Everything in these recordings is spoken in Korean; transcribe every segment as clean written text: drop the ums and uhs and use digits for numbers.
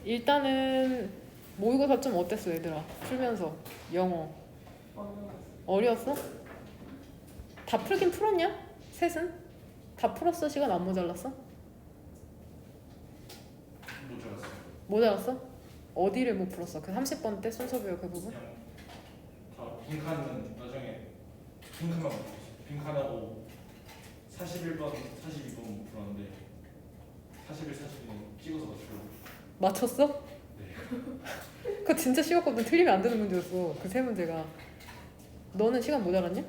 일단은 모의고사 좀 어땠어 얘들아? 풀면서 영어 어려웠어? 다 풀긴 풀었냐? 셋은? 다 풀었어? 시간 안 모자랐어? 모자랐어요. 모자랐어? 어디를 못 풀었어? 그 30번 때 순서별 그 부분? 그냥 다 빈칸은 나중에 빈칸만 풀었어요. 빈칸하고 41번, 42번 못 풀었는데 41, 42는 찍어서 맞추려고. 맞췄어? 네. 그거 진짜 쉬웠거든. 틀리면 안 되는 문제였어. 그 세 문제가. 너는 시간 모자랐냐?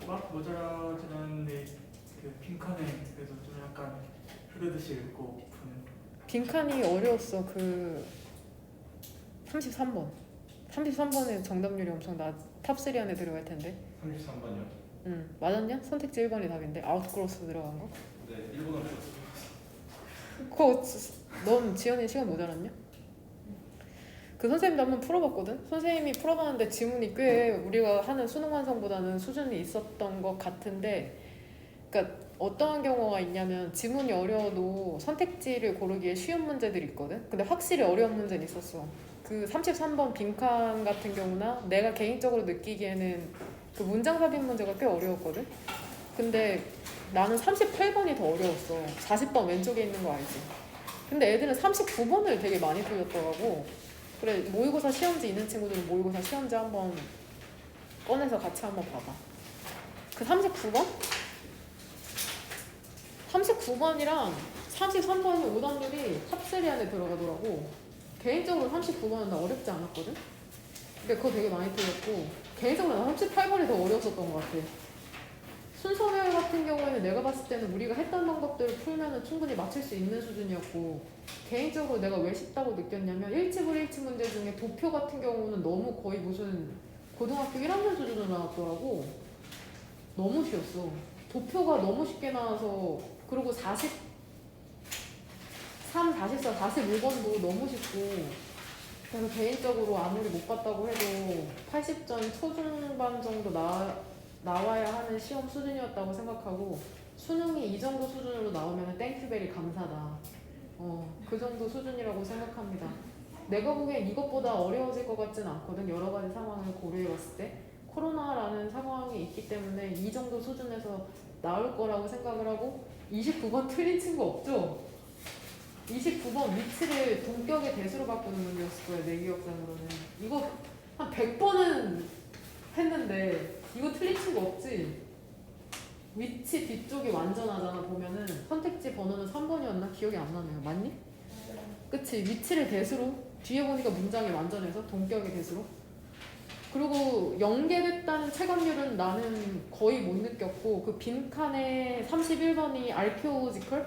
막 모자라진 않는데 그 빈칸에 그래도 좀 약간 흐르듯이 읽고 푸는. 빈칸이 어려웠어. 그 33번. 33번에 정답률이 엄청 탑3 안에 들어갈 텐데. 33번이요? 응. 맞았냐? 선택지 1번이 답인데. 아웃크로스 들어간 거? 네, 1번은 풀었어요. 그거 넌 지연이 시간 모자랐냐? 그 선생님도 한번 풀어봤거든? 선생님이 풀어봤는데 지문이 꽤 우리가 하는 수능 완성보다는 수준이 있었던 것 같은데, 그러니까 어떠한 경우가 있냐면 지문이 어려워도 선택지를 고르기에 쉬운 문제들이 있거든? 근데 확실히 어려운 문제는 있었어. 그 33번 빈칸 같은 경우나 내가 개인적으로 느끼기에는 그 문장 삽입 문제가 꽤 어려웠거든? 근데 나는 38번이 더 어려웠어. 40번 왼쪽에 있는 거 알지? 근데 애들은 39번을 되게 많이 틀렸더라고. 그래, 모의고사 시험지 있는 친구들은 모의고사 시험지 한번 꺼내서 같이 한번 봐봐. 그 39번? 39번이랑 33번이 오답률이 탑3 안에 들어가더라고. 개인적으로 39번은 나 어렵지 않았거든? 근데 그거 되게 많이 틀렸고, 개인적으로 난 38번이 더 어려웠었던 것 같아. 순서별 같은 경우에는 내가 봤을 때는 우리가 했던 방법들을 풀면은 충분히 맞출 수 있는 수준이었고, 개인적으로 내가 왜 쉽다고 느꼈냐면 1치 문제 중에 도표 같은 경우는 너무 거의 무슨 고등학교 1학년 수준으로 나왔더라고. 너무 쉬웠어. 도표가 너무 쉽게 나와서. 그리고 43, 44, 45번도 너무 쉽고. 그래서 개인적으로 아무리 못 봤다고 해도 80점 초중반 정도 나와야 하는 시험 수준이었다고 생각하고, 수능이 이 정도 수준으로 나오면 땡큐베리 감사다. 그 정도 수준이라고 생각합니다. 내가 보기엔 이것보다 어려워질 것 같지는 않거든. 여러 가지 상황을 고려해봤을 때 코로나라는 상황이 있기 때문에 이 정도 수준에서 나올 거라고 생각을 하고, 29번 틀린 친구 없죠? 29번 위치를 동격의 대수로 바꾸는 문제였을 거예요. 내 기억상으로는. 이거 한 100번은 했는데 이거 틀린 친구 없지? 위치 뒤쪽이 완전하잖아. 보면은 선택지 번호는 3번이었나? 기억이 안 나네요. 맞니? 그치? 위치를 대수로, 뒤에 보니까 문장이 완전해서 동격의 대수로. 그리고 연계됐다는 체감률은 나는 거의 못 느꼈고, 그 빈칸에 31번이 archaeological?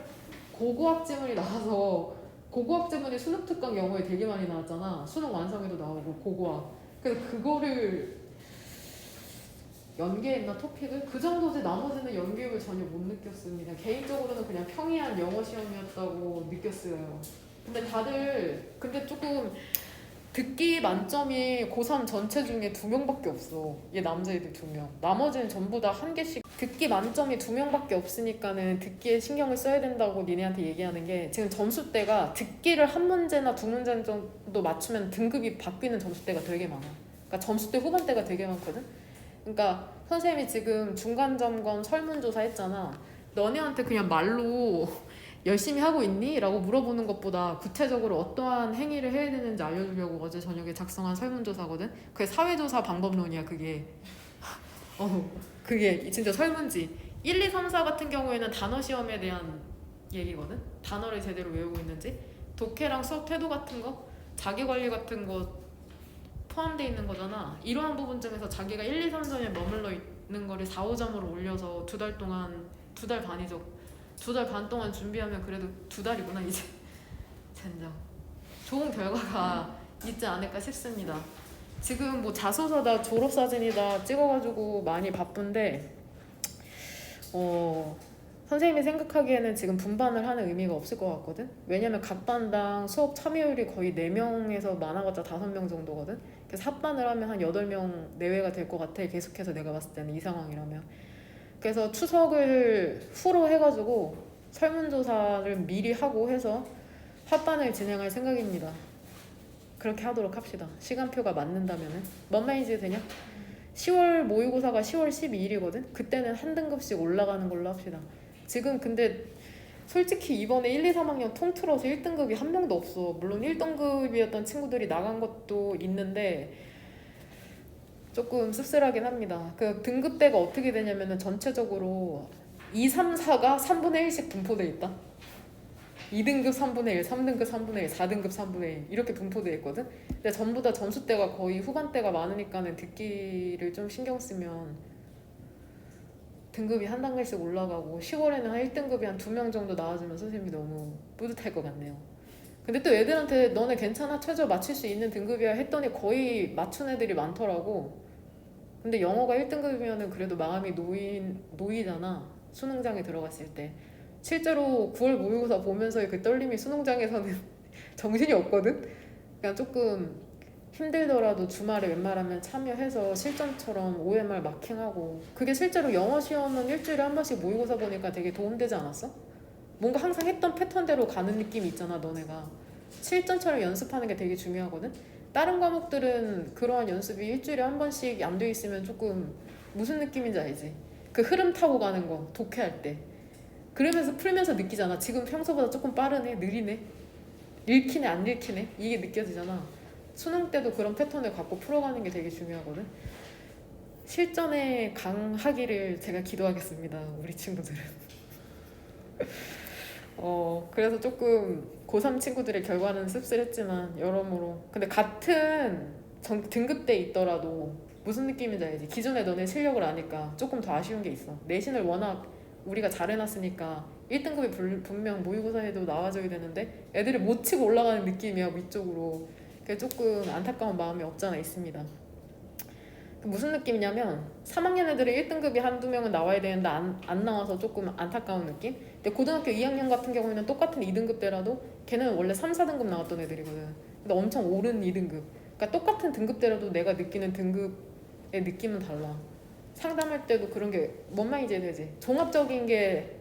고고학 지문이 나와서, 고고학 지문이 수능 특강 영어에 되게 많이 나왔잖아. 수능 완성에도 나오고 고고학. 그래서 그거를 연계했나 토픽을? 그 정도지. 나머지는 연계를 전혀 못 느꼈습니다. 개인적으로는 그냥 평이한 영어 시험이었다고 느꼈어요. 근데 조금 듣기 만점이 고3 전체 중에 2명밖에 없어. 얘 남자애들 2명. 나머지는 전부 다 1개씩. 듣기 만점이 2명밖에 없으니까는 듣기에 신경을 써야 된다고 니네한테 얘기하는 게, 지금 점수대가 듣기를 한 문제나 2문제 정도 맞추면 등급이 바뀌는 점수대가 되게 많아. 그러니까 점수대 후반대가 되게 많거든. 그러니까 선생님이 지금 중간점검 설문조사 했잖아. 너네한테 그냥 말로 열심히 하고 있니? 라고 물어보는 것보다 구체적으로 어떠한 행위를 해야 되는지 알려주려고 어제 저녁에 작성한 설문조사거든. 그게 사회조사 방법론이야. 그게 그게 진짜 설문지. 1, 2, 3, 4 같은 경우에는 단어 시험에 대한 얘기거든. 단어를 제대로 외우고 있는지, 독해랑 수업 태도 같은 거, 자기관리 같은 거 포함되어 있는 거잖아. 이러한 부분쯤에서 자기가 1, 2, 3점에 머물러 있는 거를 4, 5점으로 올려서 2달 동안, 2달 반이죠. 2달 반 동안 준비하면 그래도 2달이구나 이제. 젠장. 좋은 결과가 있지 않을까 싶습니다. 지금 뭐 자소서다 졸업사진이다 찍어가지고 많이 바쁜데, 선생님이 생각하기에는 지금 분반을 하는 의미가 없을 것 같거든. 왜냐면 각 반당 수업 참여율이 거의 4명에서 많아봤자 5명 정도거든. 그래서 합반을 하면 한 8명 내외가 될 것 같아. 계속해서 내가 봤을 때는 이 상황이라면. 그래서 추석을 후로 해가지고 설문조사를 미리 하고 해서 합반을 진행할 생각입니다. 그렇게 하도록 합시다. 시간표가 맞는다면은. 뭔 말인지 되냐? 10월 모의고사가 10월 12일이거든? 그때는 한 등급씩 올라가는 걸로 합시다. 지금 근데 솔직히 이번에 1, 2, 3학년 통틀어서 1등급이 한 명도 없어. 물론 1등급이었던 친구들이 나간 것도 있는데 조금 씁쓸하긴 합니다. 그 등급대가 어떻게 되냐면은 전체적으로 2, 3, 4가 3분의 1씩 분포돼 있다. 2등급 3분의 1, 3등급 3분의 1, 4등급 3분의 1 이렇게 분포되어 있거든. 근데 전부 다 점수대가 거의 후반대가 많으니까는 듣기를 좀 신경 쓰면 등급이 한 단계씩 올라가고 10월에는 한 1등급이 한 2명 정도 나와주면 선생님이 너무 뿌듯할 것 같네요. 근데 또 애들한테 너네 괜찮아? 최저 맞출 수 있는 등급이야 했더니 거의 맞춘 애들이 많더라고. 근데 영어가 1등급이면은 그래도 마음이 놓이잖아. 수능장에 들어갔을 때. 실제로 9월 모의고사 보면서의 그 떨림이 수능장에서는 정신이 없거든? 그러니까 조금 힘들더라도 주말에 웬만하면 참여해서 실전처럼 OMR 마킹하고 그게 실제로 영어 시험은 일주일에 한 번씩 모의고사 보니까 되게 도움되지 않았어? 뭔가 항상 했던 패턴대로 가는 느낌이 있잖아 너네가. 실전처럼 연습하는 게 되게 중요하거든? 다른 과목들은 그러한 연습이 일주일에 한 번씩 안 돼 있으면 조금 무슨 느낌인지 알지? 그 흐름 타고 가는 거 독해할 때 그러면서 풀면서 느끼잖아. 지금 평소보다 조금 빠르네, 느리네, 읽히네, 안 읽히네 이게 느껴지잖아. 수능 때도 그런 패턴을 갖고 풀어가는 게 되게 중요하거든. 실전에 강하기를 제가 기도하겠습니다. 우리 친구들은. 그래서 조금 고3 친구들의 결과는 씁쓸했지만 여러모로 근데 같은 등급대에 있더라도 무슨 느낌인지 알지? 기존에 너네 실력을 아니까 조금 더 아쉬운 게 있어. 내신을 워낙 우리가 잘 해놨으니까 1등급이 분명 모의고사에도 나와줘야 되는데 애들이 못 치고 올라가는 느낌이야 위쪽으로. 그게 조금 안타까운 마음이 없잖아 있습니다. 무슨 느낌이냐면 3학년 애들은 1등급이 한두 명은 나와야 되는데 안 나와서 조금 안타까운 느낌? 근데 고등학교 2학년 같은 경우에는 똑같은 2등급대라도 걔는 원래 3, 4등급 나왔던 애들이거든. 근데 엄청 오른 2등급. 그러니까 똑같은 등급대라도 내가 느끼는 등급의 느낌은 달라. 상담할 때도 그런 게 뭔 말인지 되지? 종합적인 게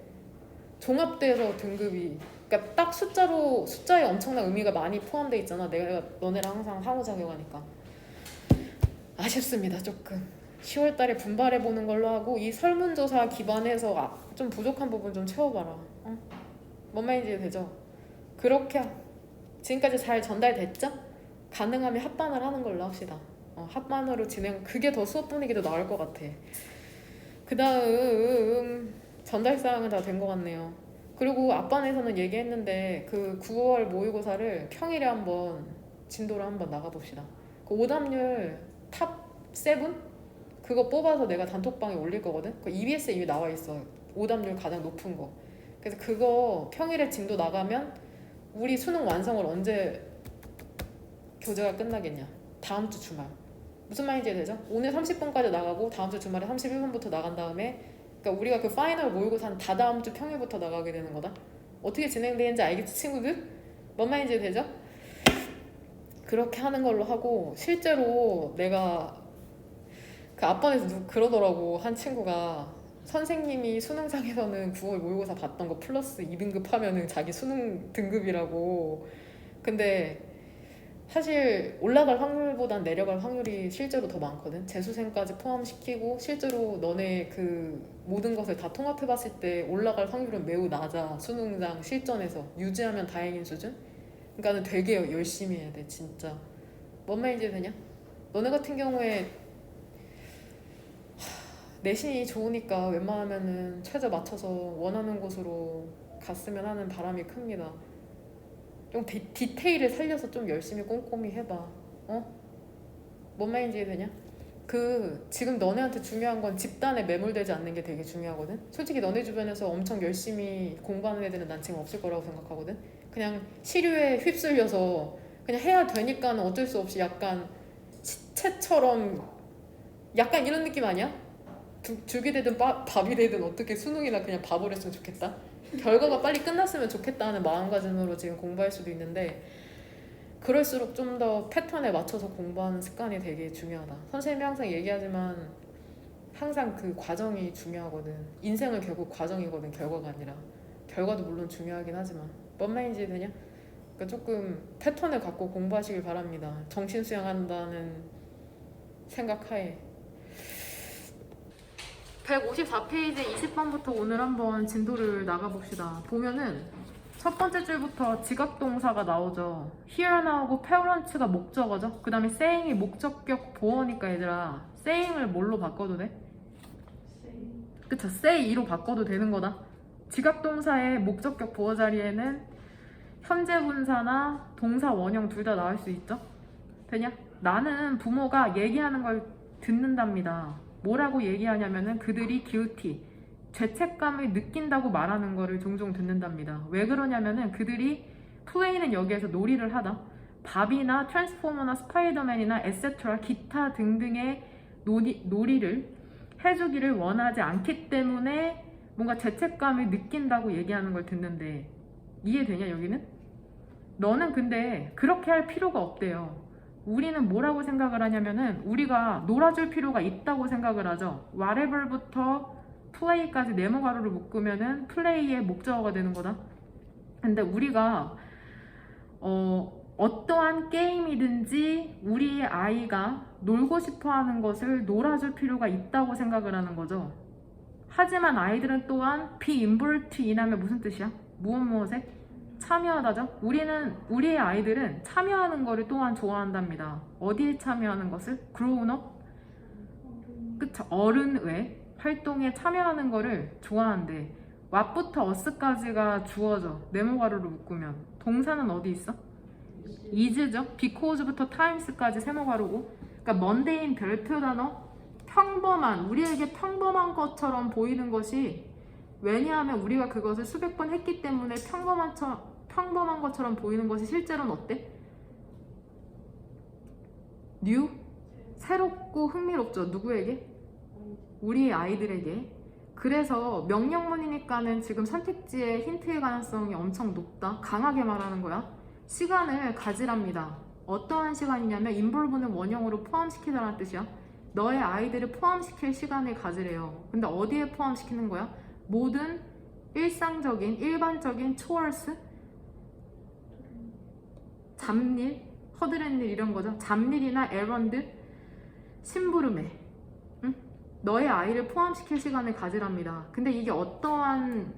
종합돼서 등급이 그러니까 딱 숫자에 엄청난 의미가 많이 포함되어 있잖아. 내가 너네랑 항상 상호작용하니까. 아쉽습니다. 조금 10월달에 분발해보는 걸로 하고 이 설문조사 기반해서 좀 부족한 부분 좀 채워봐라. 뭔 말인지 되죠? 그렇게 지금까지 잘 전달됐죠? 가능하면 합반을 하는 걸로 합시다. 합반으로 진행 그게 더 수업 분위기도 나을 것 같아. 그 다음 전달사항은 다 된 것 같네요. 그리고 앞반에서는 얘기했는데 그 9월 모의고사를 평일에 한번 진도를 한번 나가봅시다. 그 오답률 탑 7? 그거 뽑아서 내가 단톡방에 올릴 거거든? 그 EBS에 이미 나와 있어. 오답률 가장 높은 거. 그래서 그거 평일에 진도 나가면 우리 수능 완성을 언제 교재가 끝나겠냐? 다음 주 주말. 무슨 말인지 되죠? 오늘 30분까지 나가고 다음 주 주말에 31분부터 나간 다음에 그러니까 우리가 그 파이널 모의고사는 다 다음 주 평일부터 나가게 되는 거다. 어떻게 진행되는지 알겠지 친구들? 뭔 말인지 되죠? 그렇게 하는 걸로 하고 실제로 내가 그 앞반에서 그러더라고. 한 친구가 선생님이 수능장에서는 9월 모의고사 봤던 거 플러스 2등급 하면은 자기 수능 등급이라고. 근데 사실 올라갈 확률보단 내려갈 확률이 실제로 더 많거든. 재수생까지 포함시키고 실제로 너네 그 모든 것을 다 통합해봤을 때 올라갈 확률은 매우 낮아. 수능장 실전에서 유지하면 다행인 수준? 그러니까는 되게 열심히 해야 돼 진짜. 뭔 말인지 되냐? 너네 같은 경우에 내신이 좋으니까 웬만하면은 최저 맞춰서 원하는 곳으로 갔으면 하는 바람이 큽니다. 좀 디테일을 살려서 좀 열심히 꼼꼼히 해봐. 뭔 말인지 되냐? 지금 너네한테 중요한 건 집단에 매몰되지 않는 게 되게 중요하거든. 솔직히 너네 주변에서 엄청 열심히 공부하는 애들은 난 지금 없을 거라고 생각하거든. 그냥 시류에 휩쓸려서 그냥 해야 되니까는 어쩔 수 없이 약간 시체처럼 약간 이런 느낌 아니야? 죽이 되든 밥이 되든 어떻게 수능이나 그냥 밥을 했으면 좋겠다. 결과가 빨리 끝났으면 좋겠다는 마음가짐으로 지금 공부할 수도 있는데 그럴수록 좀 더 패턴에 맞춰서 공부하는 습관이 되게 중요하다. 선생님이 항상 얘기하지만 항상 그 과정이 중요하거든. 인생은 결국 과정이거든 결과가 아니라. 결과도 물론 중요하긴 하지만 뭔 말인지 되냐? 그러니까 조금 패턴을 갖고 공부하시길 바랍니다. 정신 수양한다는 생각하에. 154페이지 20번부터 오늘 한번 진도를 나가봅시다. 보면은 첫 번째 줄부터 지각동사가 나오죠. here 나오고 parents가 목적어죠. 그 다음에 saying이 목적격 보어니까 얘들아 saying을 뭘로 바꿔도 돼? 그쵸, say로 바꿔도 되는 거다. 지각동사의 목적격 보어 자리에는 현재 분사나 동사 원형 둘 다 나올 수 있죠. 되냐? 나는 부모가 얘기하는 걸 듣는답니다. 뭐라고 얘기하냐면은 그들이 guilty, 죄책감을 느낀다고 말하는 거를 종종 듣는답니다. 왜 그러냐면은 그들이 play는 여기에서 놀이를 하다. 바비나 트랜스포머나 스파이더맨이나 etc. 기타 등등의 놀이를 해주기를 원하지 않기 때문에 뭔가 죄책감을 느낀다고 얘기하는 걸 듣는데 이해되냐 여기는? 너는 근데 그렇게 할 필요가 없대요. 우리는 뭐라고 생각을 하냐면은 우리가 놀아줄 필요가 있다고 생각을 하죠. whatever부터 play까지 네모 가로로 묶으면은 play의 목적어가 되는 거다. 근데 우리가 어떠한 게임이든지 우리의 아이가 놀고 싶어 하는 것을 놀아줄 필요가 있다고 생각을 하는 거죠. 하지만 아이들은 또한 be involved in 하면 무슨 뜻이야? 무엇에? 참여하다죠. 우리의 아이들은 참여하는 거를 또한 좋아한답니다. 어디에 참여하는 것을? grown up? 그쵸, 어른의 활동에 참여하는 거를 좋아한대. what부터 us까지가 주어져. 네모 가로로 묶으면 동사는 어디 있어? is죠. because부터 times까지 세모 가로고. 그러니까 mundane 별표 단어 평범한, 우리에게 평범한 것처럼 보이는 것이, 왜냐하면 우리가 그것을 수백 번 했기 때문에 평범한 것처럼 보이는 것이 실제로는 어때? new? 새롭고 흥미롭죠. 누구에게? 우리의 아이들에게. 그래서 명령문이니까는 지금 선택지의 힌트의 가능성이 엄청 높다. 강하게 말하는 거야. 시간을 가지랍니다. 어떠한 시간이냐면 involve는 원형으로 포함시키다라는 뜻이야. 너의 아이들을 포함시킬 시간을 가지래요. 근데 어디에 포함시키는 거야? 모든 일상적인, 일반적인 chores, 잡일, 허드렛일 이런 거죠. 잡일이나 에런드, 심부름에 너의 아이를 포함시킬 시간을 가지랍니다. 근데 이게 어떠한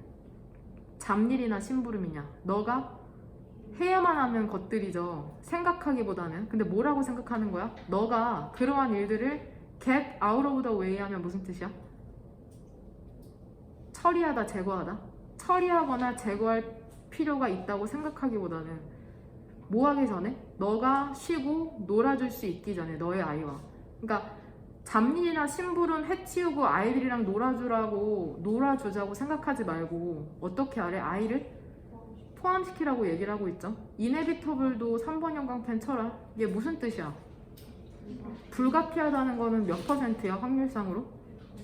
잡일이나 심부름이냐? 너가 해야만 하는 것들이죠. 생각하기보다는. 근데 뭐라고 생각하는 거야? 너가 그러한 일들을 get out of the way 하면 무슨 뜻이야? 처리하다, 제거하다. 처리하거나 제거할 필요가 있다고 생각하기보다는 뭐 하기 전에? 너가 쉬고 놀아줄 수 있기 전에, 너의 아이와. 그러니까 잡일이나 심부름 해치우고 아이들이랑 놀아주자고 생각하지 말고 어떻게 하래? 아이를 포함시키라고 얘기를 하고 있죠. inevitable도 3번 형광펜 쳐라. 이게 무슨 뜻이야? 불가피하다는 거는 몇 %야? 확률상으로?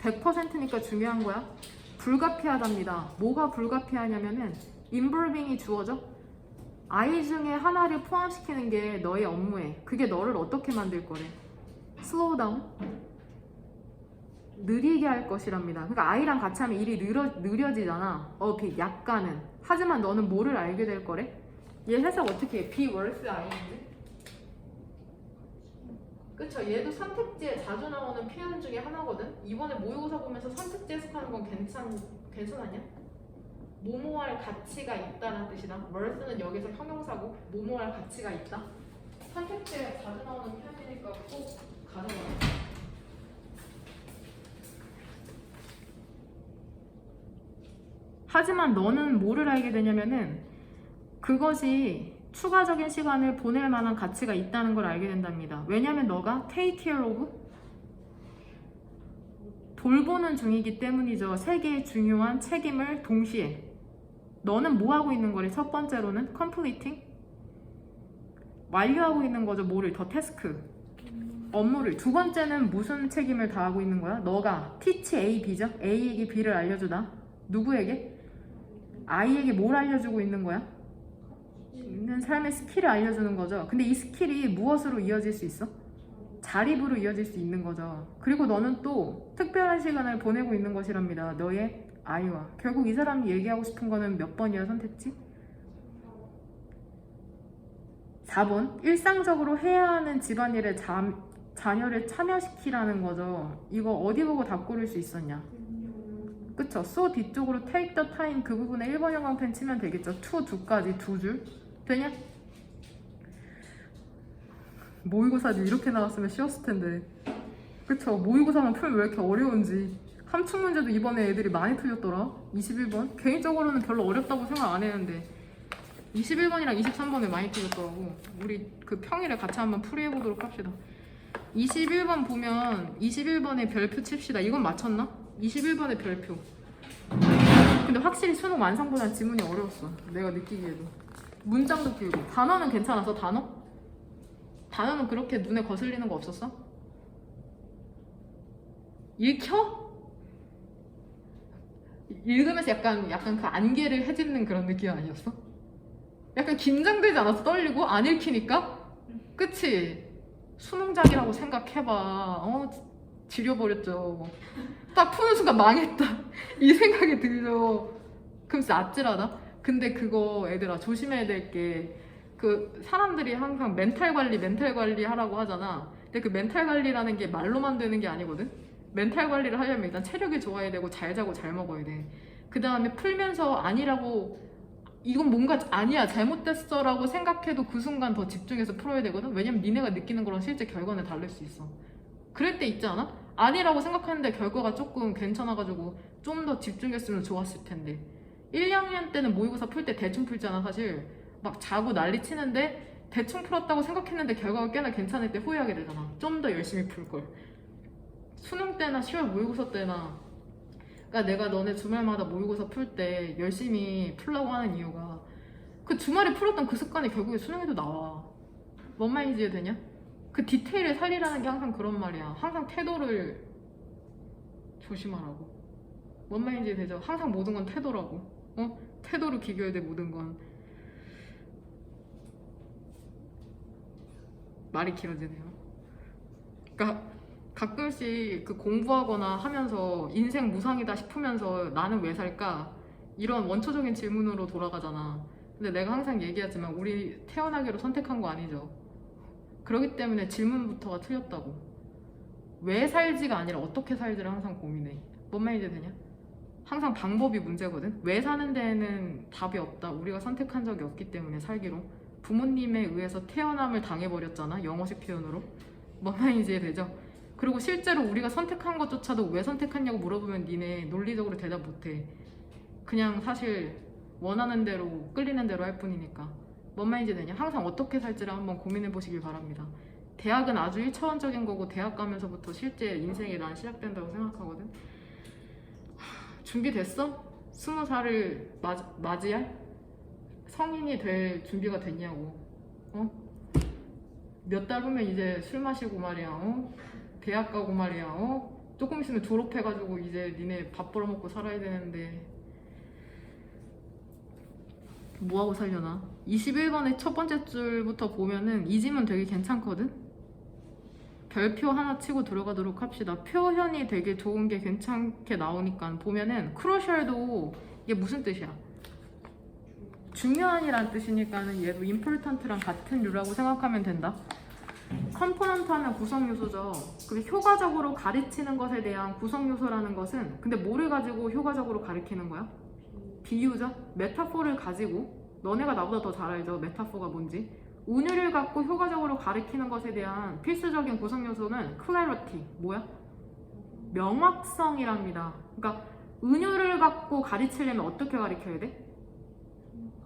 100%니까 중요한 거야. 불가피하답니다. 뭐가 불가피하냐면은 involving이 주어져. 아이 중에 하나를 포함시키는 게 너의 업무에. 그게 너를 어떻게 만들 거래? slow down. 느리게 할 것이랍니다. 그러니까 아이랑 같이 하면 일이 느려지잖아. 약간은. 하지만 너는 뭐를 알게 될 거래? 얘 해석 어떻게 해? be worth ing? 그쵸? 얘도 선택지에 자주 나오는 표현 중에 하나거든? 이번에 모의고사 보면서 선택지 해석하는 건 괜찮았냐? 뭐뭐할 가치가 있다는 뜻이다. worth는 여기서 형용사고 뭐뭐할 가치가 있다. 선택지에 자주 나오는 표현이니까 꼭 가져가. 하지만 너는 뭐를 알게 되냐면은 그것이 추가적인 시간을 보낼 만한 가치가 있다는 걸 알게 된답니다. 왜냐면 너가 take care of, 돌보는 중이기 때문이죠. 세 개의 중요한 책임을 동시에. 너는 뭐 하고 있는 거래? 첫 번째로는 completing, 완료하고 있는 거죠. 뭐를? 더 태스크, 업무를. 두 번째는 무슨 책임을 다하고 있는 거야? 너가 teach A, B죠. A에게 B를 알려주다. 누구에게? 아이에게 뭘 알려주고 있는 거야? 있는 삶의 스킬을 알려주는 거죠. 근데 이 스킬이 무엇으로 이어질 수 있어? 자립으로 이어질 수 있는 거죠. 그리고 너는 또 특별한 시간을 보내고 있는 것이랍니다. 너의 아이와. 결국 이 사람이 얘기하고 싶은 거는 몇 번이야, 선택지? 4번 일상적으로 해야 하는 집안일에 자녀를 참여시키라는 거죠. 이거 어디 보고 답 고를 수 있었냐? 그쵸? so 뒤쪽으로 take the time 그 부분에 1번 형광펜 치면 되겠죠. to do까지 두 줄 되냐? 모의고사도 이렇게 나왔으면 쉬웠을 텐데. 그쵸? 모의고사만 풀면 왜 이렇게 어려운지. 함축 문제도 이번에 애들이 많이 틀렸더라. 21번 개인적으로는 별로 어렵다고 생각 안 했는데 21번이랑 23번에 많이 틀렸더라고. 우리 그 평일에 같이 한번 풀이해보도록 합시다. 21번 보면 21번에 별표 칩시다. 이건 맞췄나? 21번에 별표. 근데 확실히 수능 완성보단 지문이 어려웠어. 내가 느끼기에도. 문장도 길고. 단어는 괜찮았어? 단어? 단어는 그렇게 눈에 거슬리는 거 없었어? 읽혀? 읽으면서 약간 그 안개를 헤집는 그런 느낌 아니었어? 약간 긴장되지 않았어? 떨리고? 안 읽히니까? 그치? 수능작이라고 생각해봐. 지려버렸죠. 딱 푸는 순간 망했다. 이 생각이 들죠. 그럼 진짜 아찔하다? 근데 그거 애들아 조심해야 될 게 그 사람들이 항상 멘탈 관리 하라고 하잖아. 근데 그 멘탈 관리라는 게 말로만 되는 게 아니거든? 멘탈 관리를 하려면 일단 체력이 좋아야 되고 잘 자고 잘 먹어야 돼. 그 다음에 풀면서 아니라고 이건 뭔가 아니야 잘못됐어 라고 생각해도 그 순간 더 집중해서 풀어야 되거든. 왜냐면 니네가 느끼는 거랑 실제 결과는 다를 수 있어. 그럴 때 있지 않아? 아니라고 생각하는데 결과가 조금 괜찮아가지고 좀 더 집중했으면 좋았을 텐데 1, 2학년 때는 모의고사 풀 때 대충 풀잖아. 사실 막 자고 난리 치는데 대충 풀었다고 생각했는데 결과가 꽤나 괜찮을 때 후회하게 되잖아. 좀 더 열심히 풀걸. 수능 때나 10월 모의고사 때나 그러니까 내가 너네 주말마다 모의고사 풀 때 열심히 풀라고 하는 이유가 그 주말에 풀었던 그 습관이 결국에 수능에도 나와. 뭔 말인지 이해되냐? 그 디테일을 살리라는 게 항상 그런 말이야. 항상 태도를 조심하라고. 뭔 말인지 이해되죠? 항상 모든 건 태도라고. 태도로 기결돼 모든 건. 말이 길어지네요. 그러니까 가끔씩 그 공부하거나 하면서 인생 무상이다 싶으면서 나는 왜 살까? 이런 원초적인 질문으로 돌아가잖아. 근데 내가 항상 얘기하지만 우리 태어나기로 선택한 거 아니죠. 그렇기 때문에 질문부터가 틀렸다고. 왜 살지가 아니라 어떻게 살지를 항상 고민해. 뭔 말인지 되냐? 항상 방법이 문제거든. 왜 사는 데에는 답이 없다. 우리가 선택한 적이 없기 때문에 살기로. 부모님에 의해서 태어남을 당해버렸잖아. 영어식 표현으로. 뭔 말인지 되죠? 그리고 실제로 우리가 선택한 것조차도 왜 선택했냐고 물어보면 니네 논리적으로 대답 못해. 그냥 사실 원하는 대로 끌리는 대로 할 뿐이니까. 뭔 말인지 되냐? 항상 어떻게 살지를 한번 고민해 보시길 바랍니다. 대학은 아주 1차원적인 거고 대학 가면서부터 실제 인생이 난 시작된다고 생각하거든. 준비됐어? 20살을 맞이할? 성인이 될 준비가 됐냐고. 몇 달 후면 이제 술 마시고 말이야. 대학 가고 말이야. 조금 있으면 졸업해가지고 이제 니네 밥 벌어먹고 살아야 되는데 뭐하고 살려나? 21번의 첫 번째 줄부터 보면은 이 지문 되게 괜찮거든? 별표 하나 치고 들어가도록 합시다. 표현이 되게 좋은 게 괜찮게 나오니까 보면은 크루셜도 이게 무슨 뜻이야? 중요한이란 뜻이니까는 얘도 important랑 같은 류라고 생각하면 된다. 컴포넌트 하면 구성요소죠. 그리고 효과적으로 가르치는 것에 대한 구성요소라는 것은 근데 뭐를 가지고 효과적으로 가르치는 거야? 비유죠? 메타포를 가지고 너네가 나보다 더 잘 알죠? 메타포가 뭔지. 은유를 갖고 효과적으로 가르치는 것에 대한 필수적인 구성요소는 clarity. 뭐야? 명확성이랍니다. 그러니까 은유를 갖고 가르치려면 어떻게 가르쳐야 돼?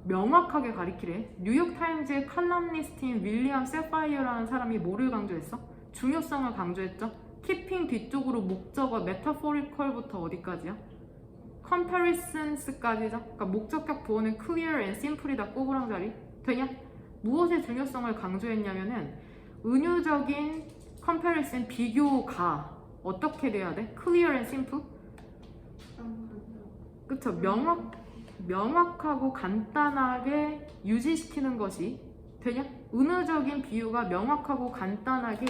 명확하게 가리키래. 뉴욕타임즈의 칼럼니스트인 윌리엄 세파이어라는 사람이 뭐를 강조했어? 중요성을 강조했죠. 키핑 뒤쪽으로 목적어 metaphorical부터 어디까지야? comparisons까지죠. 그러니까 목적격 부호는 clear and simple이다. 꼬부랑자리 되냐? 무엇의 중요성을 강조했냐면은 은유적인 comparison 비교가 어떻게 돼야 돼? clear and simple? 그쵸? 명확하고 간단하게 유지시키는 것이 되냐? 은유적인 비유가 명확하고 간단하게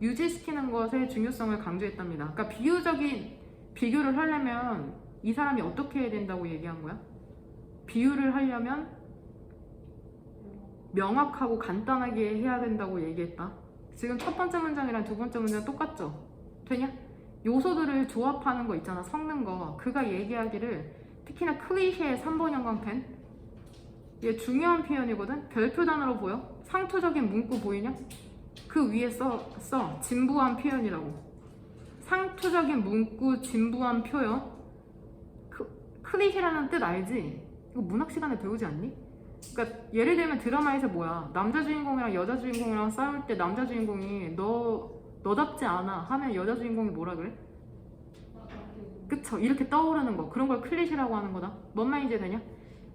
유지시키는 것의 중요성을 강조했답니다. 그러니까 비유적인 비교를 하려면 이 사람이 어떻게 해야 된다고 얘기한 거야? 비유를 하려면 명확하고 간단하게 해야 된다고 얘기했다. 지금 첫 번째 문장이랑 두 번째 문장 똑같죠? 되냐? 요소들을 조합하는 거 있잖아, 섞는 거. 그가 얘기하기를 특히나 클리셰의 3번 형광펜, 이게 중요한 표현이거든? 별표 단어로 보여? 상투적인 문구 보이냐? 그 위에 써 진부한 표현이라고. 상투적인 문구, 진부한 표현. 클리셰라는 뜻 알지? 이거 문학 시간에 배우지 않니? 그러니까 예를 들면 드라마에서 뭐야, 남자 주인공이랑 여자 주인공이랑 싸울 때 남자 주인공이 너답지 않아 하면 여자 주인공이 뭐라 그래? 그쵸? 이렇게 떠오르는 거, 그런 걸 클리셰라고 하는 거다. 뭔 말인지 되냐?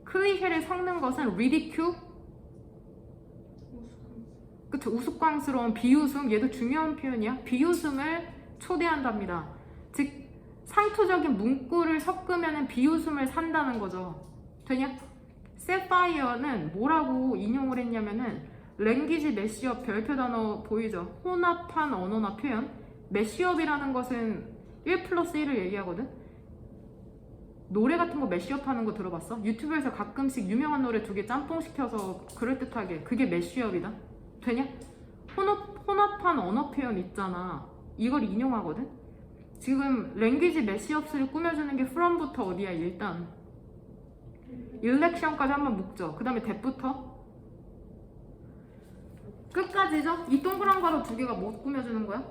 클리셰를 섞는 것은 ridicule, 그쵸? 우스꽝스러운 비웃음, 얘도 중요한 표현이야. 비웃음을 초대한답니다. 즉 상투적인 문구를 섞으면 비웃음을 산다는 거죠. 되냐? 세파이어는 뭐라고 인용을 했냐면은 랭귀지 매시업, 별표 단어 보이죠? 혼합한 언어나 표현. 매시업이라는 것은 1+1을 얘기하거든? 노래 같은 거 매시업 하는 거 들어봤어? 유튜브에서 가끔씩 유명한 노래 2개 짬뽕 시켜서 그럴듯하게, 그게 매시업이다. 되냐? 혼합한 언어 표현 있잖아. 이걸 인용하거든? 지금 랭귀지 매시업스를 꾸며주는 게 from부터 어디야? 일단 일렉션까지 한번 묶죠. 그 다음에 that부터 끝까지죠? 이 동그란 가로 2개가 뭐 꾸며주는 거야?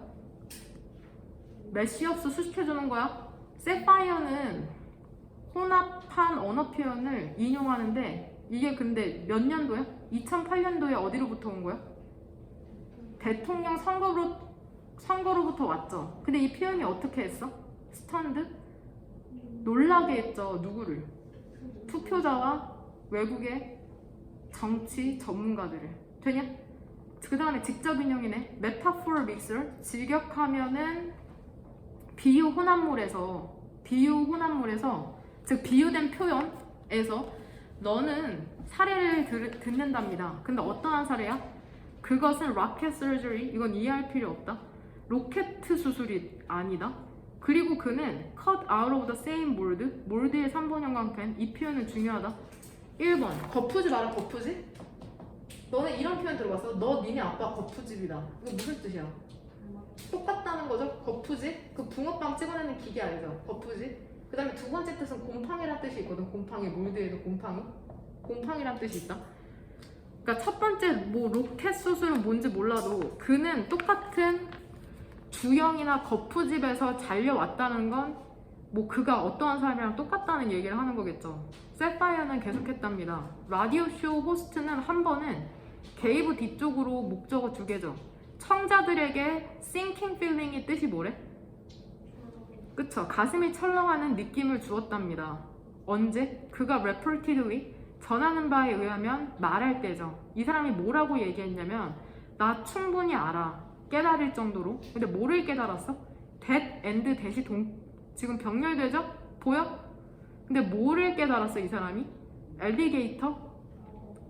매시업스 수식해주는 거야. 세파이어는 혼합한 언어 표현을 인용하는데, 이게 근데 몇 년도야? 2008년도에 어디로부터 온 거야? 대통령 선거로부터 왔죠. 근데 이 표현이 어떻게 했어? 스턴드? 놀라게 했죠. 누구를? 투표자와 외국의 정치 전문가들을. 되냐? 그 다음에 직접 인용이네. 메타포럴 믹스를 직역하면은 비유 혼합물에서, 즉 비유된 표현에서 너는 사례를 듣는답니다. 근데 어떠한 사례야? 그것은 로켓 서저리, 이건 이해할 필요 없다. 로켓 수술이 아니다. 그리고 그는 cut out of the same mold, 몰드의 3번 형광펜. 이 표현은 중요하다. 1번 거푸집 알아? 거푸집? 너네 이런 표현 들어봤어? 너 니네 아빠 거푸집이다. 이거 무슨 뜻이야? 똑같다는 거죠? 거푸집? 그 붕어빵 찍어내는 기계 알죠? 거푸집? 그 다음에 두 번째 뜻은 곰팡이란 뜻이 있거든. 곰팡이, 몰드에도 곰팡이란 뜻이 있다. 그러니까 첫 번째 뭐 로켓 수술은 뭔지 몰라도 그는 똑같은 주형이나 거푸집에서 잘려왔다는 건 뭐 그가 어떠한 사람이랑 똑같다는 얘기를 하는 거겠죠. 세파이어는 계속했답니다. 라디오 쇼 호스트는 한 번은 게이브 뒤쪽으로 목적어 2개죠. 청자들에게 sinking feeling이 뜻이 뭐래? 그쵸? 가슴이 철렁하는 느낌을 주었답니다. 언제? 그가 reportedly, 전하는 바에 의하면 말할 때죠. 이 사람이 뭐라고 얘기했냐면 나 충분히 알아, 깨달을 정도로. 근데 뭐를 깨달았어? that and that이 지금 병렬되죠? 보여? 근데 뭐를 깨달았어 이 사람이? 엘리게이터?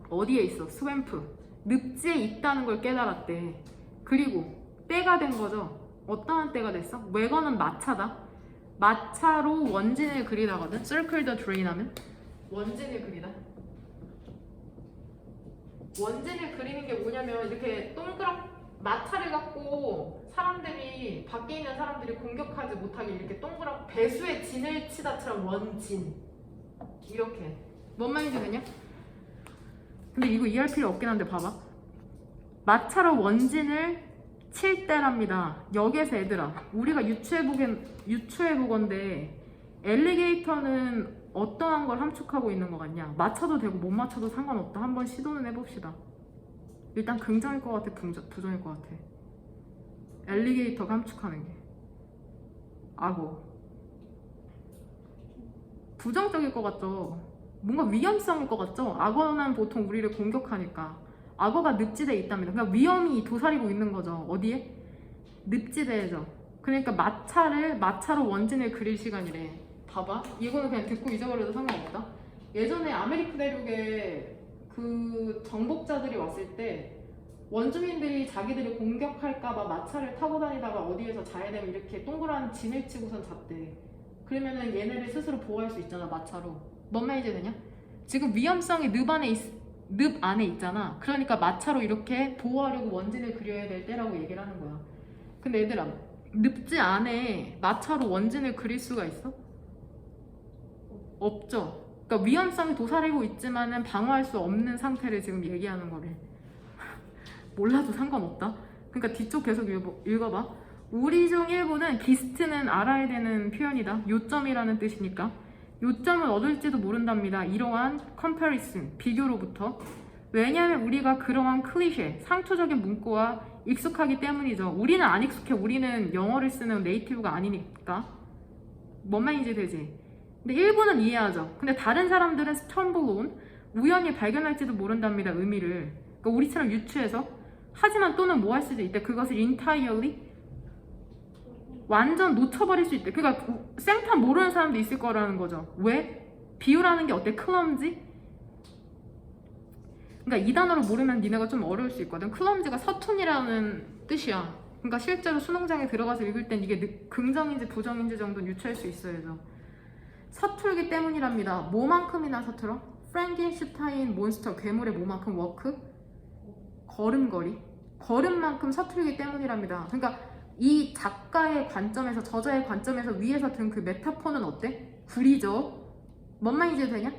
어디에 있어? 스웸프, 늪지에 있다는 걸 깨달았대. 그리고 때가 된 거죠. 어떠한 때가 됐어? 외거는 마차다. 마차로 원진을 그리다거든. Circle the drain 하면 원진을 그리다. 원진을 그리는 게 뭐냐면 이렇게 마차를 갖고 사람들이, 밖에 있는 사람들이 공격하지 못하게 이렇게 배수의 진을 치다처럼 원진, 이렇게. 뭔 말인지 되냐? 근데 이거 이해할 필요 없긴 한데 봐봐. 마차로 원진을 칠 때랍니다. 역에서 얘들아, 우리가 유추해보건데 엘리게이터는 어떠한 걸 함축하고 있는 것 같냐? 맞춰도 되고 못 맞춰도 상관없다. 한번 시도는 해봅시다. 일단 긍정일 것 같아, 부정일 것 같아? 엘리게이터가 함축하는 게 악어. 부정적일 것 같죠? 뭔가 위험성일 것 같죠? 악어는 보통 우리를 공격하니까. 악어가 늪지대에 있답니다. 그러니까 위험이 도사리고 있는 거죠. 어디에? 늪지대에죠. 그러니까 마차로 원진을 그릴 시간이래. 봐봐. 이거는 그냥 듣고 잊어버려도 상관없다. 예전에 아메리카 대륙에 그 정복자들이 왔을 때 원주민들이 자기들이 공격할까봐 마차를 타고 다니다가 어디에서 자야 되면 이렇게 동그란 진을 치고선 잤대. 그러면은 얘네를 스스로 보호할 수 있잖아, 마차로. 뭔 말인지 되냐? 지금 위험성이 늪 안에 늪 안에 있잖아. 그러니까 마차로 이렇게 보호하려고 원진을 그려야 될 때라고 얘기를 하는 거야. 근데 얘들아, 늪지 안에 마차로 원진을 그릴 수가 있어? 없죠. 그러니까 위험성이 도사리고 있지만은 방어할 수 없는 상태를 지금 얘기하는 거래. 몰라도 상관없다. 그러니까 뒤쪽 계속 읽어봐. 우리 중 일부는 기스트는 알아야 되는 표현이다. 요점이라는 뜻이니까. 요점을 얻을지도 모른답니다. 이러한 comparison, 비교로부터. 왜냐하면 우리가 그러한 클리셰, 상투적인 문구와 익숙하기 때문이죠. 우리는 안 익숙해. 우리는 영어를 쓰는 네이티브가 아니니까. 뭔 말인지 되지? 근데 일부는 이해하죠. 근데 다른 사람들은 stumble on, 우연히 발견할지도 모른답니다. 의미를. 그러니까 우리처럼 유추해서. 하지만 또는 뭐 할 수도 있대. 그것을 entirely, 완전 놓쳐버릴 수 있대. 그러니까 생판 모르는 사람도 있을 거라는 거죠. 왜? 비유라는 게 어때? 클럼지? 그러니까 이 단어를 모르면 니네가 좀 어려울 수 있거든. 클럼지가 서툰이라는 뜻이야. 그러니까 실제로 수능장에 들어가서 읽을 땐 이게 긍정인지 부정인지 정도는 유추할 수 있어야죠. 서툴기 때문이랍니다. 뭐만큼이나 서툴어? 프랭켄슈타인 몬스터 괴물의 뭐만큼? 워크? 걸음걸이? 걸음만큼 서툴기 때문이랍니다. 그러니까 이 작가의 관점에서, 저자의 관점에서 위에서 든 그 메타포는 어때? 구리죠. 뭔 말인지 되냐?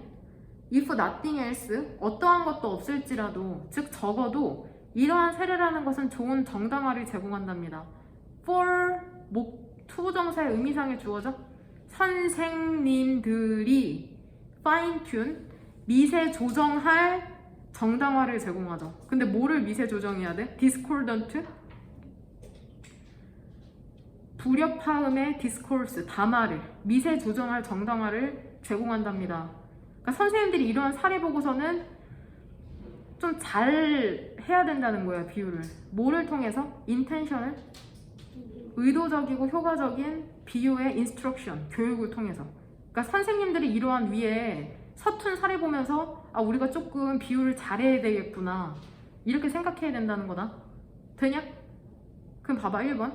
If nothing else, 어떠한 것도 없을지라도, 즉 적어도 이러한 세례라는 것은 좋은 정당화를 제공한답니다. For, 투부정사의 의미상의 주어져? 선생님들이 fine tune, 미세 조정할 정당화를 제공하죠. 근데 뭐를 미세 조정해야 돼? discordant, 불협화음의 디스코스, 담화를 미세 조정할 정당화를 제공한답니다. 그러니까 선생님들이 이러한 사례 보고서는 좀 잘 해야 된다는 거예요. 비유를. 뭐를 통해서? 인텐션을, 의도적이고 효과적인 비유의 인스트럭션, 교육을 통해서. 그러니까 선생님들이 이러한 위에 서툰 사례 보면서 아, 우리가 조금 비유를 잘해야 되겠구나, 이렇게 생각해야 된다는 거다. 되냐? 그럼 봐봐. 1번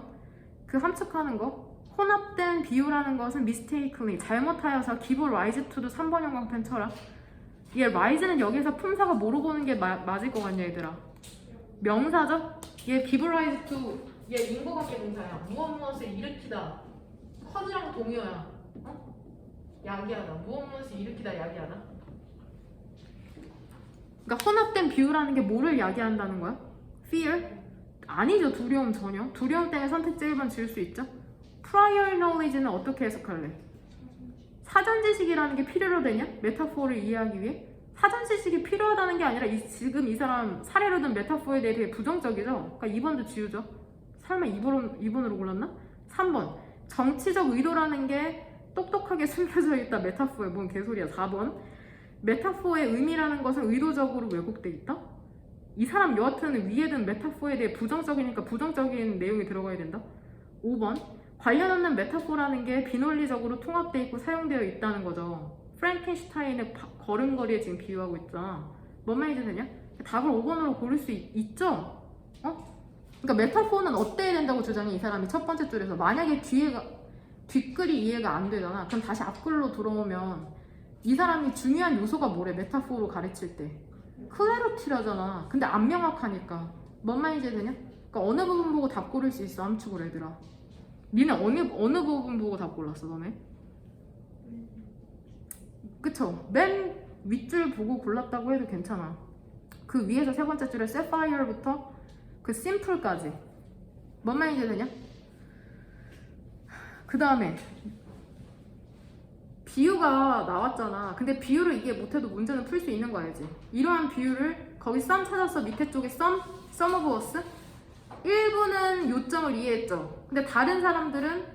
그 함축하는 거. 혼합된 비유라는 것은 mistakenly, 잘못하여서 give rise to도 3번 형광펜 쳐라. 얘 rise는 여기서 품사가 뭐로 보는 게 맞을 것 같냐 얘들아? 명사죠? 얘 give rise to, 얘 인과관계 동사야. 무엇을 일으키다. 커즈랑 동요야. 어? 야기하다. 무엇을 일으키다, 야기하다. 그러니까 혼합된 비유라는 게 뭐를 야기한다는 거야? fear? 아니죠. 두려움 전혀. 두려움 때문에 선택지 1번 지을 수 있죠. prior knowledge는 어떻게 해석할래? 사전 지식이라는 게 필요로 되냐? 메타포를 이해하기 위해? 사전 지식이 필요하다는 게 아니라 지금 이 사람 사례로 든 메타포에 대해 되게 부정적이죠? 그러니까 2번도 지우죠. 설마 2번으로 골랐나? 3번 정치적 의도라는 게 똑똑하게 숨겨져 있다. 메타포에. 뭔 개소리야. 4번 메타포의 의미라는 것은 의도적으로 왜곡돼 있다? 이 사람 여하튼 위에 든 메타포에 대해 부정적이니까 부정적인 내용이 들어가야 된다. 5번 관련 없는 메타포라는 게 비논리적으로 통합되어 있고 사용되어 있다는 거죠. 프랭켄슈타인의 걸음걸이에 지금 비유하고 있잖아. 뭔 말인지 되냐? 답을 5번으로 고를 수 있죠? 어? 그러니까 메타포는 어때야 된다고 주장해 이 사람이 첫 번째 줄에서. 만약에 뒷글이 이해가 안 되잖아. 그럼 다시 앞글로 들어오면 이 사람이 중요한 요소가 뭐래? 메타포로 가르칠 때 클래리티라잖아. 근데 안 명확하니까 뭔 말인지 되냐? 그러니까 어느 부분 보고 답 고를 수 있어. 함축을 얘들아. 니네 어느 부분 보고 답 골랐어 너네? 그쵸? 맨 윗줄 보고 골랐다고 해도 괜찮아. 그 위에서 세 번째 줄에 Sapphire부터 그 Simple까지 뭔 말인지 되냐? 그 다음에 비유가 나왔잖아. 근데 비유를 이게 못해도 문제는 풀 수 있는 거 알지? 이러한 비유를 거기 썸 찾았어. 밑에 쪽에 썸 of us. 일부는 요점을 이해했죠. 근데 다른 사람들은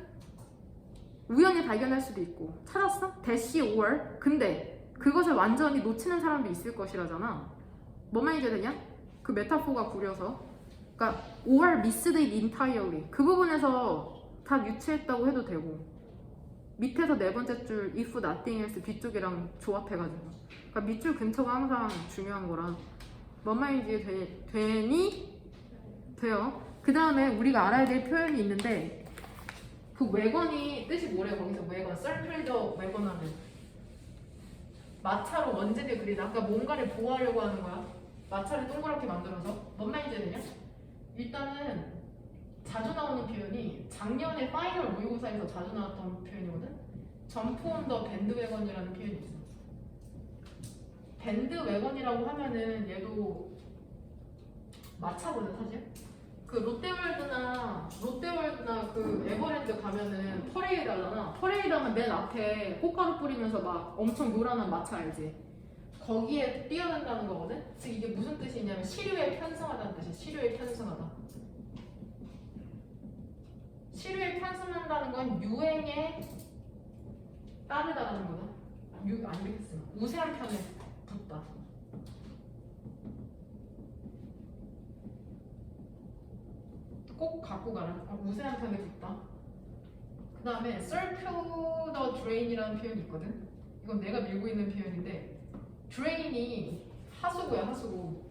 우연히 발견할 수도 있고. 찾았어? dash or. 근데 그것을 완전히 놓치는 사람도 있을 것이라잖아. 뭔 말인지 되냐? 그 메타포가 구려서. 그러니까 or missed it entirely. 그 부분에서 다 유추했다고 해도 되고. 밑에서 네 번째 줄 if nothing else 뒤쪽이랑 조합해가지고. 그러니까 밑줄 근처가 항상 중요한 거라. 뭔 말인지 되니? 돼요. 그 다음에 우리가 알아야 될 표현이 있는데 그 외건이 뜻이 뭐래? 거기서 외건, circle the 외건하는 마차로 원제를 그리다. 그러니까 뭔가를 보호하려고 하는 거야. 마차를 동그랗게 만들어서. 뭔 말인지 되냐? 일단은 자주 나오는 표현이 작년에 파이널 모의고사에서 자주 나왔던 표현이거든. 점프 온 더 밴드웨건이라는 표현이 있어. 밴드웨건이라고 하면은 얘도 마차거든 사실. 그 롯데월드나 그 에버랜드 가면은 퍼레이드 하잖아. 퍼레이드 하면 맨 앞에 꽃가루 뿌리면서 막 엄청 요란한 마차 알지? 거기에 뛰어든다는 거거든? 즉 이게 무슨 뜻이냐면 시류에 편승하다는 뜻이야. 시류에 편승하다. 시류에 편승한다는 건 유행에 따르다라는 거다. 안 되겠으면 우세한 편에 붙다. 꼭 갖고 가라. 우세한 편에 붙다. 그 다음에 circle the drain이라는 표현이 있거든. 이건 내가 밀고 있는 표현인데 drain이 하수구야 하수구.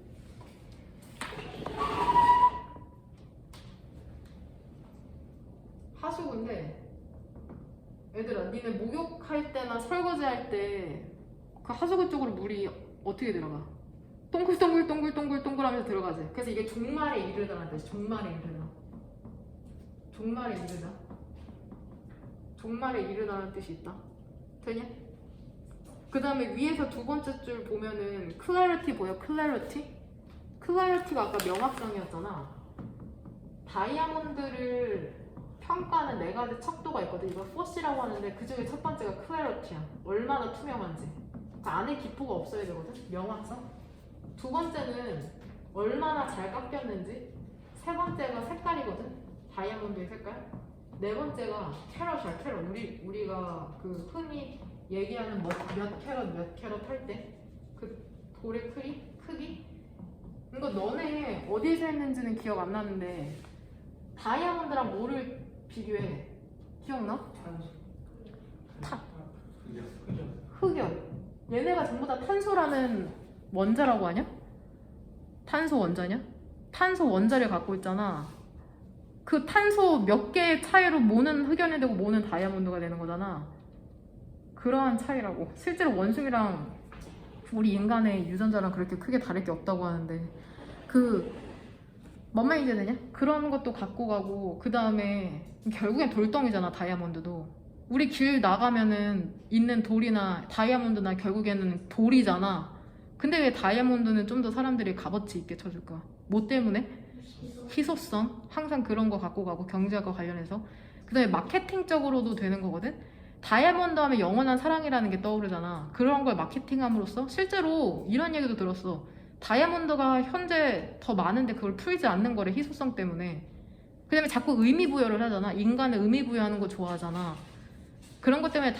하수구인데 얘들아 니네 목욕할 때나 설거지 할 때 그 하수구 쪽으로 물이 어떻게 들어가? 동글동글 하면서 들어가지. 그래서 이게 종말에 이르다라는 뜻이. 종말에 이르다. 종말에 이르다. 종말에 이르다라는 뜻이 있다. 되냐? 그 다음에 위에서 두 번째 줄 보면은 clarity 보여? clarity가 아까 명확성이었잖아. 다이아몬드를 평가하는 네 가지 척도가 있거든. 이걸 force라고 하는데 그 중에 첫 번째가 clarity야. 얼마나 투명한지. 그 안에 기포가 없어야 되거든. 명확성. 두 번째는 얼마나 잘 깎였는지. 세 번째가 색깔이거든. 다이아몬드의 색깔. 네 번째가 캐럿이야. 캐럿. 우리가 그 흔히 얘기하는 몇 캐럿 할 때 그 돌의 크기? 이거 너네 어디에서 했는지는 기억 안 나는데 다이아몬드랑 뭐를 비교해? 기억나? 흑연. 얘네가 전부 다 탄소라는 원자라고 하냐? 탄소 원자냐? 탄소 원자를 갖고 있잖아. 그 탄소 몇 개의 차이로 뭐는 흑연이 되고 뭐는 다이아몬드가 되는 거잖아. 그러한 차이라고. 실제로 원숭이랑 우리 인간의 유전자랑 그렇게 크게 다를 게 없다고 하는데 뭔 말인지 되냐? 그런 것도 갖고 가고 그 다음에 결국엔 돌덩이잖아. 다이아몬드도 우리 길 나가면은 있는 돌이나 다이아몬드나 결국에는 돌이잖아. 근데 왜 다이아몬드는 좀 더 사람들이 값어치 있게 쳐줄까? 뭐 때문에? 희소성. 항상 그런 거 갖고 가고 경제학과 관련해서. 그 다음에 마케팅적으로도 되는 거거든. 다이아몬드 하면 영원한 사랑이라는 게 떠오르잖아. 그런 걸 마케팅함으로써 실제로 이런 얘기도 들었어. 다이아몬드가 현재 더 많은데 그걸 풀지 않는 거래. 희소성 때문에. 그 다음에 자꾸 의미 부여를 하잖아. 인간은 의미 부여하는 거 좋아하잖아. 그런 것 때문에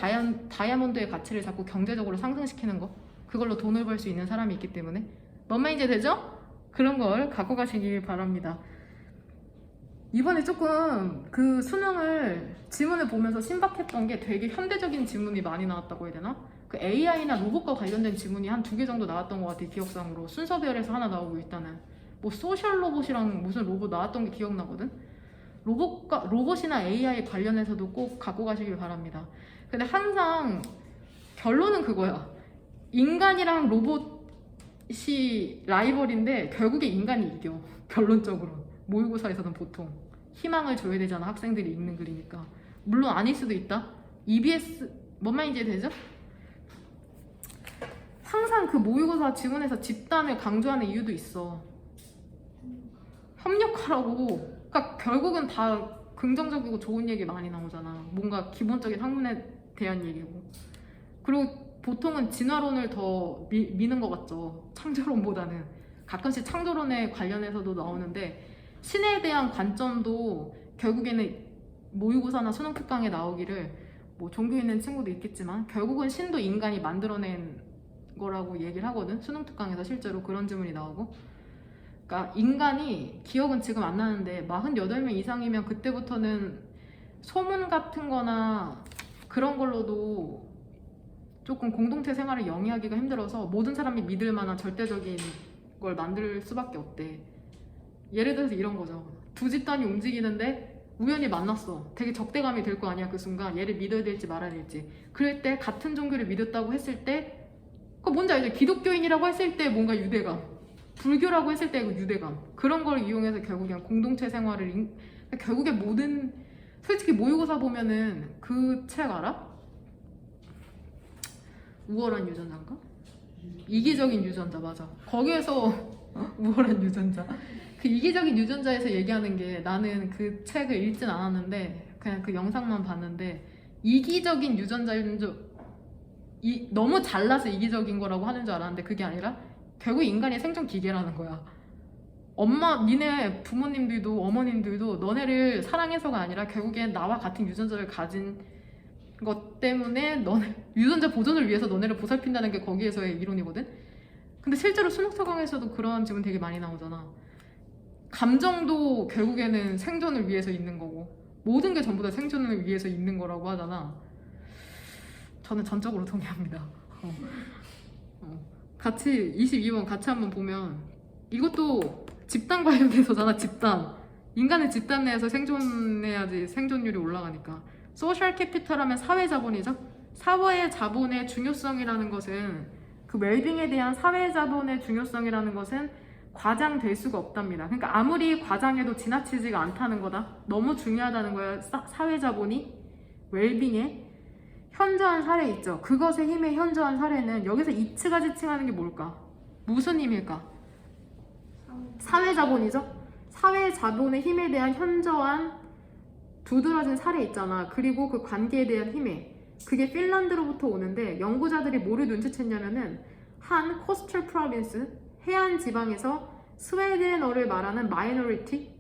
다이아몬드의 가치를 자꾸 경제적으로 상승시키는 거. 그걸로 돈을 벌 수 있는 사람이 있기 때문에. 뭔 말인지 되죠? 그런 걸 갖고 가시길 바랍니다. 이번에 조금 그 수능을 지문을 보면서 신박했던 게 되게 현대적인 지문이 많이 나왔다고 해야 되나? 그 AI나 로봇과 관련된 지문이 한 2개 정도 나왔던 것 같아. 기억상으로. 순서별에서 하나 나오고 일단은 뭐 소셜 로봇이랑 무슨 로봇 나왔던 게 기억나거든? 로봇이나 AI 관련해서도 꼭 갖고 가시길 바랍니다. 근데 항상 결론은 그거야. 인간이랑 로봇이 라이벌인데 결국에 인간이 이겨. 결론적으로. 모의고사에서는 보통 희망을 줘야 되잖아. 학생들이 읽는 글이니까. 물론 아닐 수도 있다. EBS 뭔 말인지 되죠? 항상 그 모의고사 지문에서 집단을 강조하는 이유도 있어. 협력하라고. 그러니까 결국은 다 긍정적이고 좋은 얘기 많이 나오잖아. 뭔가 기본적인 학문에 대한 얘기고. 그리고 보통은 진화론을 더 미는 것 같죠. 창조론보다는. 가끔씩 창조론에 관련해서도 나오는데 신에 대한 관점도 결국에는 모의고사나 수능 특강에 나오기를 뭐 종교 있는 친구도 있겠지만 결국은 신도 인간이 만들어낸 거라고 얘기를 하거든. 수능 특강에서 실제로 그런 질문이 나오고. 그러니까 인간이 기억은 지금 안 나는데 48명 이상이면 그때부터는 소문 같은 거나 그런 걸로도 조금 공동체 생활을 영위하기가 힘들어서 모든 사람이 믿을 만한 절대적인 걸 만들 수밖에 없대. 예를 들어서 이런 거죠. 두 집단이 움직이는데 우연히 만났어. 되게 적대감이 들 거 아니야. 그 순간 얘를 믿어야 될지 말아야 될지. 그럴 때 같은 종교를 믿었다고 했을 때 그 뭔지 알죠? 기독교인이라고 했을 때 뭔가 유대감, 불교라고 했을 때 그 유대감, 그런 걸 이용해서 결국엔 공동체 생활을 결국에 모든, 솔직히 모의고사 보면은 그 책 알아? 우월한 유전자인가? 이기적인 유전자, 맞아. 거기에서 우월한 유전자, 그 이기적인 유전자에서 얘기하는 게, 나는 그 책을 읽진 않았는데 그냥 그 영상만 봤는데, 이기적인 유전자인 줄, 너무 잘나서 이기적인 거라고 하는 줄 알았는데 그게 아니라 결국 인간이 생존 기계라는 거야. 니네 부모님들도 어머님들도 너네를 사랑해서가 아니라 결국엔 나와 같은 유전자를 가진 것 때문에 유전자 보존을 위해서 너네를 보살핀다는 게 거기에서의 이론이거든. 근데 실제로 수능서강에서도 그런 질문 되게 많이 나오잖아. 감정도 결국에는 생존을 위해서 있는 거고, 모든 게 전부 다 생존을 위해서 있는 거라고 하잖아. 저는 전적으로 동의합니다. 같이 22번 같이 한번 보면, 이것도 집단 관련해서잖아. 집단, 인간의 집단 내에서 생존해야지 생존율이 올라가니까. 소셜 캐피탈 하면 사회 자본이죠. 사회 자본의 중요성이라는 것은, 그 웰빙에 대한 사회 자본의 중요성이라는 것은 과장될 수가 없답니다. 그러니까 아무리 과장해도 지나치지가 않다는 거다. 너무 중요하다는 거야. 사회 자본이 웰빙에 현저한 사례 있죠. 그것의 힘의 현저한 사례는, 여기서 이츠가 지칭하는 게 뭘까? 무슨 힘일까? 사회 자본이죠. 사회 자본의 힘에 대한 현저한 두드러진 사례 있잖아. 그리고 그 관계에 대한 힘에, 그게 핀란드로부터 오는데, 연구자들이 뭐를 눈치챘냐면은 한 코스털 프로빈스, 해안 지방에서 스웨덴어를 말하는 마이너리티,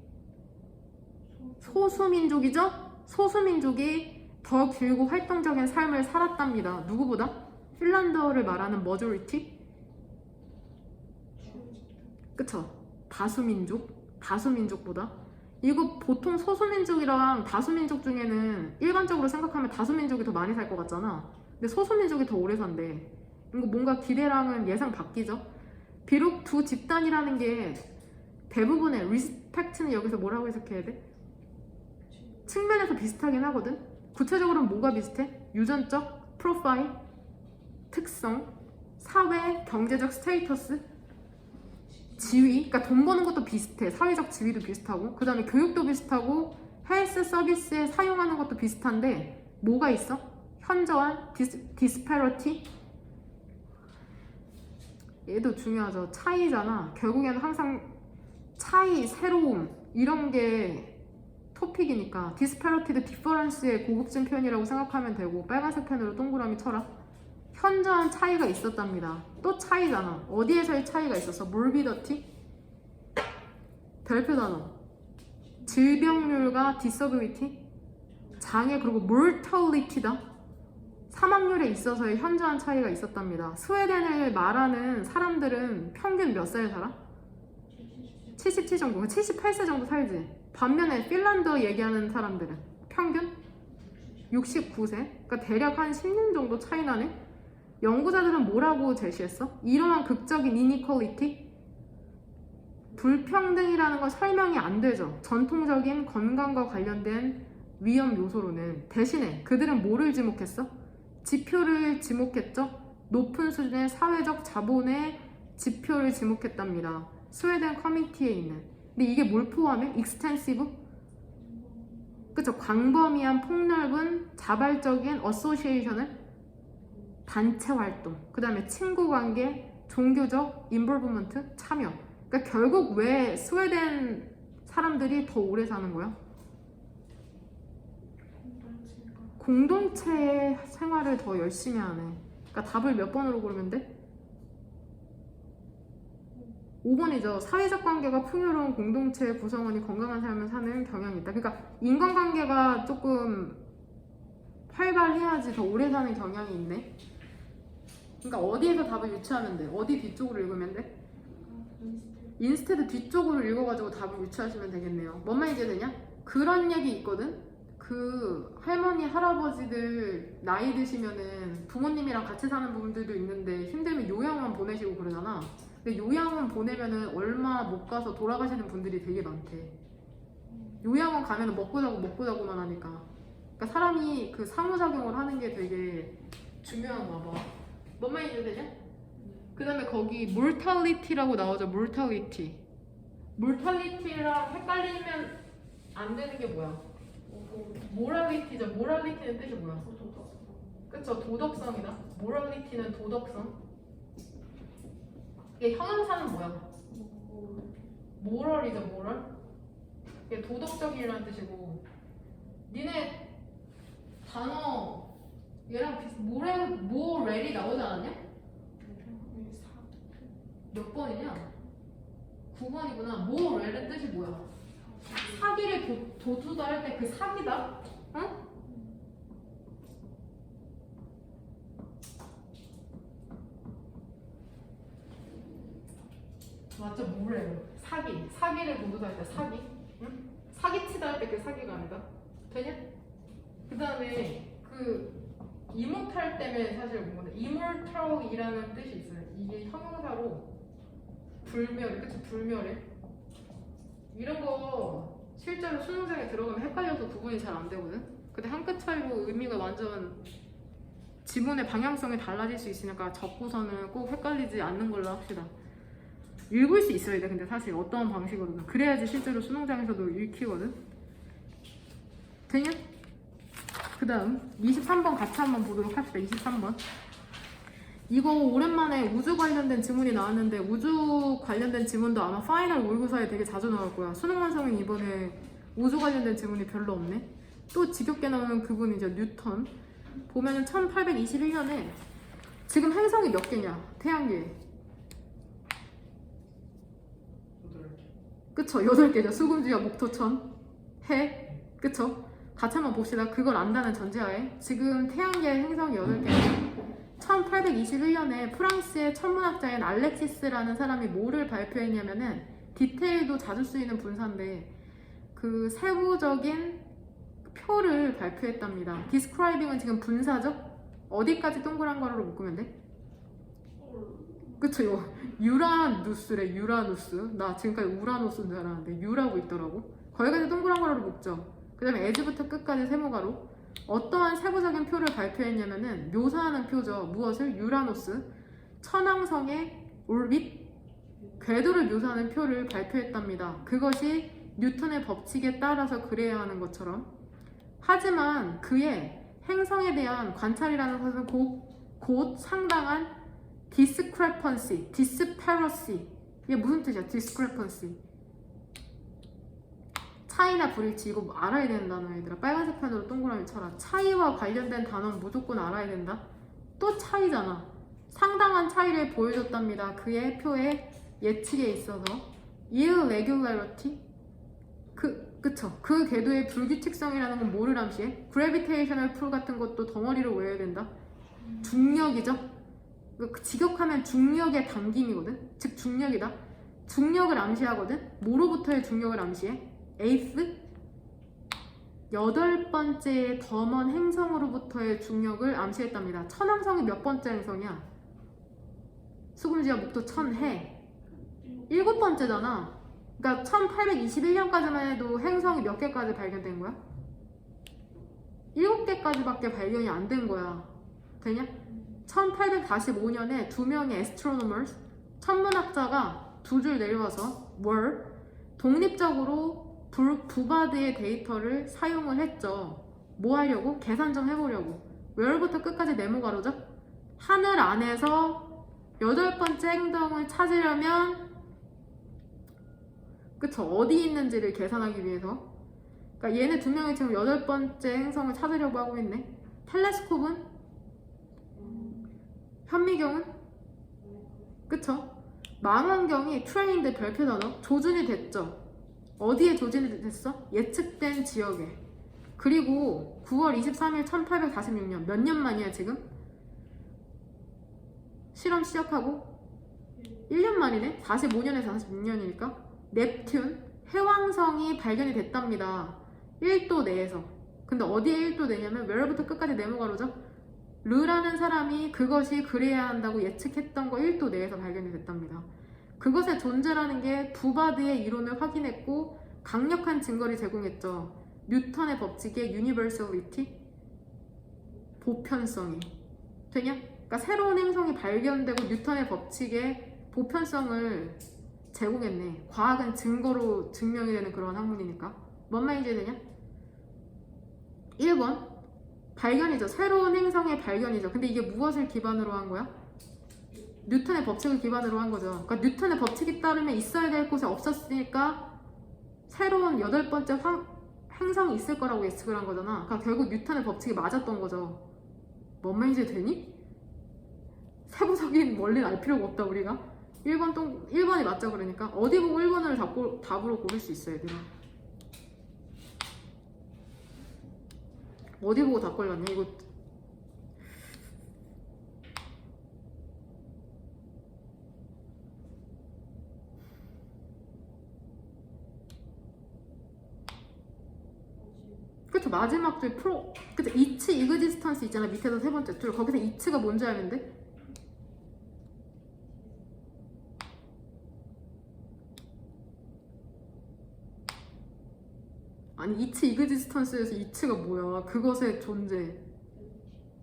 소수민족이죠. 소수민족이 더 길고 활동적인 삶을 살았답니다. 누구보다? 핀란드어를 말하는 머조리티, 그쵸? 다수민족보다. 이거 보통 소수민족이랑 다수민족 중에는 일반적으로 생각하면 다수민족이 더 많이 살 것 같잖아. 근데 소수민족이 더 오래 산대. 이거 뭔가 기대랑은 예상 바뀌죠. 비록 두 집단이라는 게 대부분의 리스펙트는 여기서 뭐라고 해석해야 돼? 측면에서 비슷하긴 하거든. 구체적으로는 뭐가 비슷해? 유전적 프로파일, 특성, 사회, 경제적 스테이터스, 지위, 그러니까 돈 버는 것도 비슷해. 사회적 지위도 비슷하고, 그 다음에 교육도 비슷하고, 헬스 서비스에 사용하는 것도 비슷한데 뭐가 있어? 현저한 디스패러티? 얘도 중요하죠. 차이잖아. 결국에는 항상 차이, 새로움, 이런 게 토픽이니까 디스패러티도 디퍼런스의 고급진 표현이라고 생각하면 되고, 빨간색 펜으로 동그라미 쳐라. 현저한 차이가 있었답니다. 또 차이잖아. 어디에서의 차이가 있었어? 몰비더티? 별표 단어. 질병률과 디서빌리티, 장애, 그리고 몰털리티다. 사망률에 있어서의 현저한 차이가 있었답니다. 스웨덴을 말하는 사람들은 평균 몇 살 살아? 77 정도, 78세 정도 살지. 반면에 핀란드 얘기하는 사람들은 평균 69세? 그러니까 대략 한 10년 정도 차이 나네? 연구자들은 뭐라고 제시했어? 이러한 극적인 이니퀄리티? 불평등이라는 건 설명이 안 되죠. 전통적인 건강과 관련된 위험 요소로는. 대신에 그들은 뭐를 지목했어? 지표를 지목했죠. 높은 수준의 사회적 자본의 지표를 지목했답니다. 스웨덴 커뮤니티에 있는. 근데 이게 뭘 포함해? 익스텐시브? 그쵸. 광범위한 폭넓은 자발적인 어소시에이션을, 단체 활동, 그 다음에 친구 관계, 종교적 인볼브먼트, 참여. 그러니까 결국 왜 스웨덴 사람들이 더 오래 사는 거야? 공동체 생활을 더 열심히 하네. 그러니까 답을 몇 번으로 고르면 돼? 5번이죠. 사회적 관계가 풍요로운 공동체 구성원이 건강한 삶을 사는 경향이 있다. 그러니까 인간관계가 조금 활발해야지 더 오래 사는 경향이 있네. 그러니까 어디에서 답을 유추하면 돼? 어디 뒤쪽으로 읽으면 돼? 인스테드 뒤쪽으로 읽어가지고 답을 유추하시면 되겠네요. 뭔 말인지 되냐? 그런 얘기 있거든? 그 할머니, 할아버지들 나이 드시면은 부모님이랑 같이 사는 분들도 있는데 힘들면 요양원 보내시고 그러잖아. 근데 요양원 보내면은 얼마 못 가서 돌아가시는 분들이 되게 많대. 요양원 가면은 먹고 자고만 하니까. 그러니까 사람이 그 상호작용을 하는 게 되게 중요한가 봐. 뭔 말인지 되냐? 그 다음에 거기 mortality라고 나오죠. mortality. mortality랑 헷갈리면 안 되는 게 뭐야? morality죠. morality는 뜻이 뭐야? 그쵸? 도덕성이다. morality는 도덕성. 이게 형용사는 뭐야? moral이죠. moral. 이게 도덕적이라는 뜻이고. 니네 단어 얘랑 비슷. moral이 나오지 않았냐? 몇 번이냐? 9번이구나. moral은 뜻이 뭐야? 사기를 도주다 할 때 그 사기다? 응? 맞죠? moral. 사기를 도주다 할 때 사기? 응? 사기치다 할 때 그 사기가 아니다. 되냐? 그 다음에 그 이모탈 때문에 사실 뭔가 immortal이라는 뜻이 있어요. 이게 형용사로 불멸, 그치? 불멸해. 이런 거 실제로 수능장에 들어가면 헷갈려서 구분이 잘 안 되거든. 근데 한 끗 차이로 의미가 완전 지문의 방향성이 달라질 수 있으니까 적고서는 꼭 헷갈리지 않는 걸로 합시다. 읽을 수 있어야 돼. 근데 사실 어떤 방식으로든 그래야지 실제로 수능장에서도 읽히거든. 되냐? 그 다음 23번 같이 한번 보도록 합시다. 23번. 이거 오랜만에 우주 관련된 지문이 나왔는데 우주 관련된 지문도 아마 파이널 모의고사에 되게 자주 나올 거야. 수능 완성은 이번에 우주 관련된 지문이 별로 없네. 또 지겹게 나오는 그분이죠. 뉴턴. 보면은 1821년에 지금 행성이 몇 개냐? 태양계에. 그쵸? 8개죠. 수금지와 목토천, 해. 그쵸? 같이 한번 봅시다. 그걸 안다는 전제하에 지금 태양계 행성이 8개예요. 1821년에 프랑스의 천문학자인 알렉시스라는 사람이 뭐를 발표했냐면은 디테일도 자주 쓰이는 분사인데 그 세부적인 표를 발표했답니다. describing은 지금 분사죠? 어디까지 동그란 가로로 묶으면 돼? 그쵸? 이거 유라누스래. 유라누스. 나 지금까지 우라노스인 줄 알았는데 유라고 있더라고. 거기까지 동그란 가로로 묶죠. 그 다음에 에즈부터 끝까지 세모가로. 어떠한 세부적인 표를 발표했냐면은 묘사하는 표죠. 무엇을? 유라노스 천왕성의 올빗 궤도를 묘사하는 표를 발표했답니다. 그것이 뉴턴의 법칙에 따라서 그래야 하는 것처럼. 하지만 그의 행성에 대한 관찰이라는 것은 곧 상당한 discrepancy, disparity. 이게 무슨 뜻이야? discrepancy. 차이나 불일치. 이거 알아야 되는 단어 얘들아. 빨간색 펜으로 동그라미 쳐라. 차이와 관련된 단어는 무조건 알아야 된다. 또 차이잖아. 상당한 차이를 보여줬답니다. 그의 표의 예측에 있어서. irregularity? 그쵸. 그 궤도의 불규칙성이라는 건 뭐를 암시해? gravitational pull 같은 것도 덩어리로 외워야 된다. 중력이죠. 직역하면 중력의 당김이거든. 즉 중력이다. 중력을 암시하거든. 뭐로부터의 중력을 암시해? 에이스? 8번째 더 먼 행성으로부터의 중력을 암시했답니다. 천왕성이 몇 번째 행성이야? 수금지와 목토 천해 7번째잖아. 그러니까 1821년까지만 해도 행성이 몇 개까지 발견된 거야? 7개까지밖에 발견이 안 된 거야. 되냐? 1845년에 2명의 astronomers, 천문학자가 2줄 내려와서 독립적으로 부바드의 데이터를 사용을 했죠. 뭐 하려고? 계산 좀 해보려고. where부터 끝까지 네모가로죠? 하늘 안에서 8번째 행성을 찾으려면 그쵸? 어디 있는지를 계산하기 위해서. 그러니까 얘네 2명이 지금 8번째 행성을 찾으려고 하고 있네. 텔레스콥은? 현미경은? 그쵸? 망원경이 trained 별표 단어 조준이 됐죠. 어디에 조준이 됐어? 예측된 지역에. 그리고 9월 23일 1846년 몇 년 만이야 지금? 실험 시작하고 1년 만이네? 45년에서 46년이니까 넵튠 해왕성이 발견이 됐답니다. 1도 내에서. 근데 어디에 1도 내냐면 where부터 끝까지 네모가로죠? 르라는 사람이 그것이 그래야 한다고 예측했던 거 1도 내에서 발견이 됐답니다. 그것의 존재라는 게 부바드의 이론을 확인했고 강력한 증거를 제공했죠. 뉴턴의 법칙의 universality, 보편성이. 되냐? 그러니까 새로운 행성이 발견되고 뉴턴의 법칙의 보편성을 제공했네. 과학은 증거로 증명이 되는 그런 학문이니까. 뭔 말인지 되냐? 1번 발견이죠. 새로운 행성의 발견이죠. 근데 이게 무엇을 기반으로 한 거야? 뉴턴의 법칙을 기반으로 한 거죠. 그러니까 뉴턴의 법칙에 따르면 있어야 될 곳에 없었으니까 새로운 8번째 행성이 있을 거라고 예측을 한 거잖아. 그러니까 결국 뉴턴의 법칙이 맞았던 거죠. 뭔 말인지 되니? 세부적인 원리는 알 필요가 없다 우리가. 1번이 맞죠. 그러니까 어디 보고 1번을 답으로 고를 수 있어 얘들아. 어디 보고 답 걸렸냐 이거. 그쵸. 마지막 줄 그쵸. 이츠 이그지스턴스 있잖아. 밑에서 세 번째 줄. 거기서 이츠가 뭔지 알면 돼? 아니 이츠 이그지스턴스에서 이츠가 뭐야? 그것의 존재.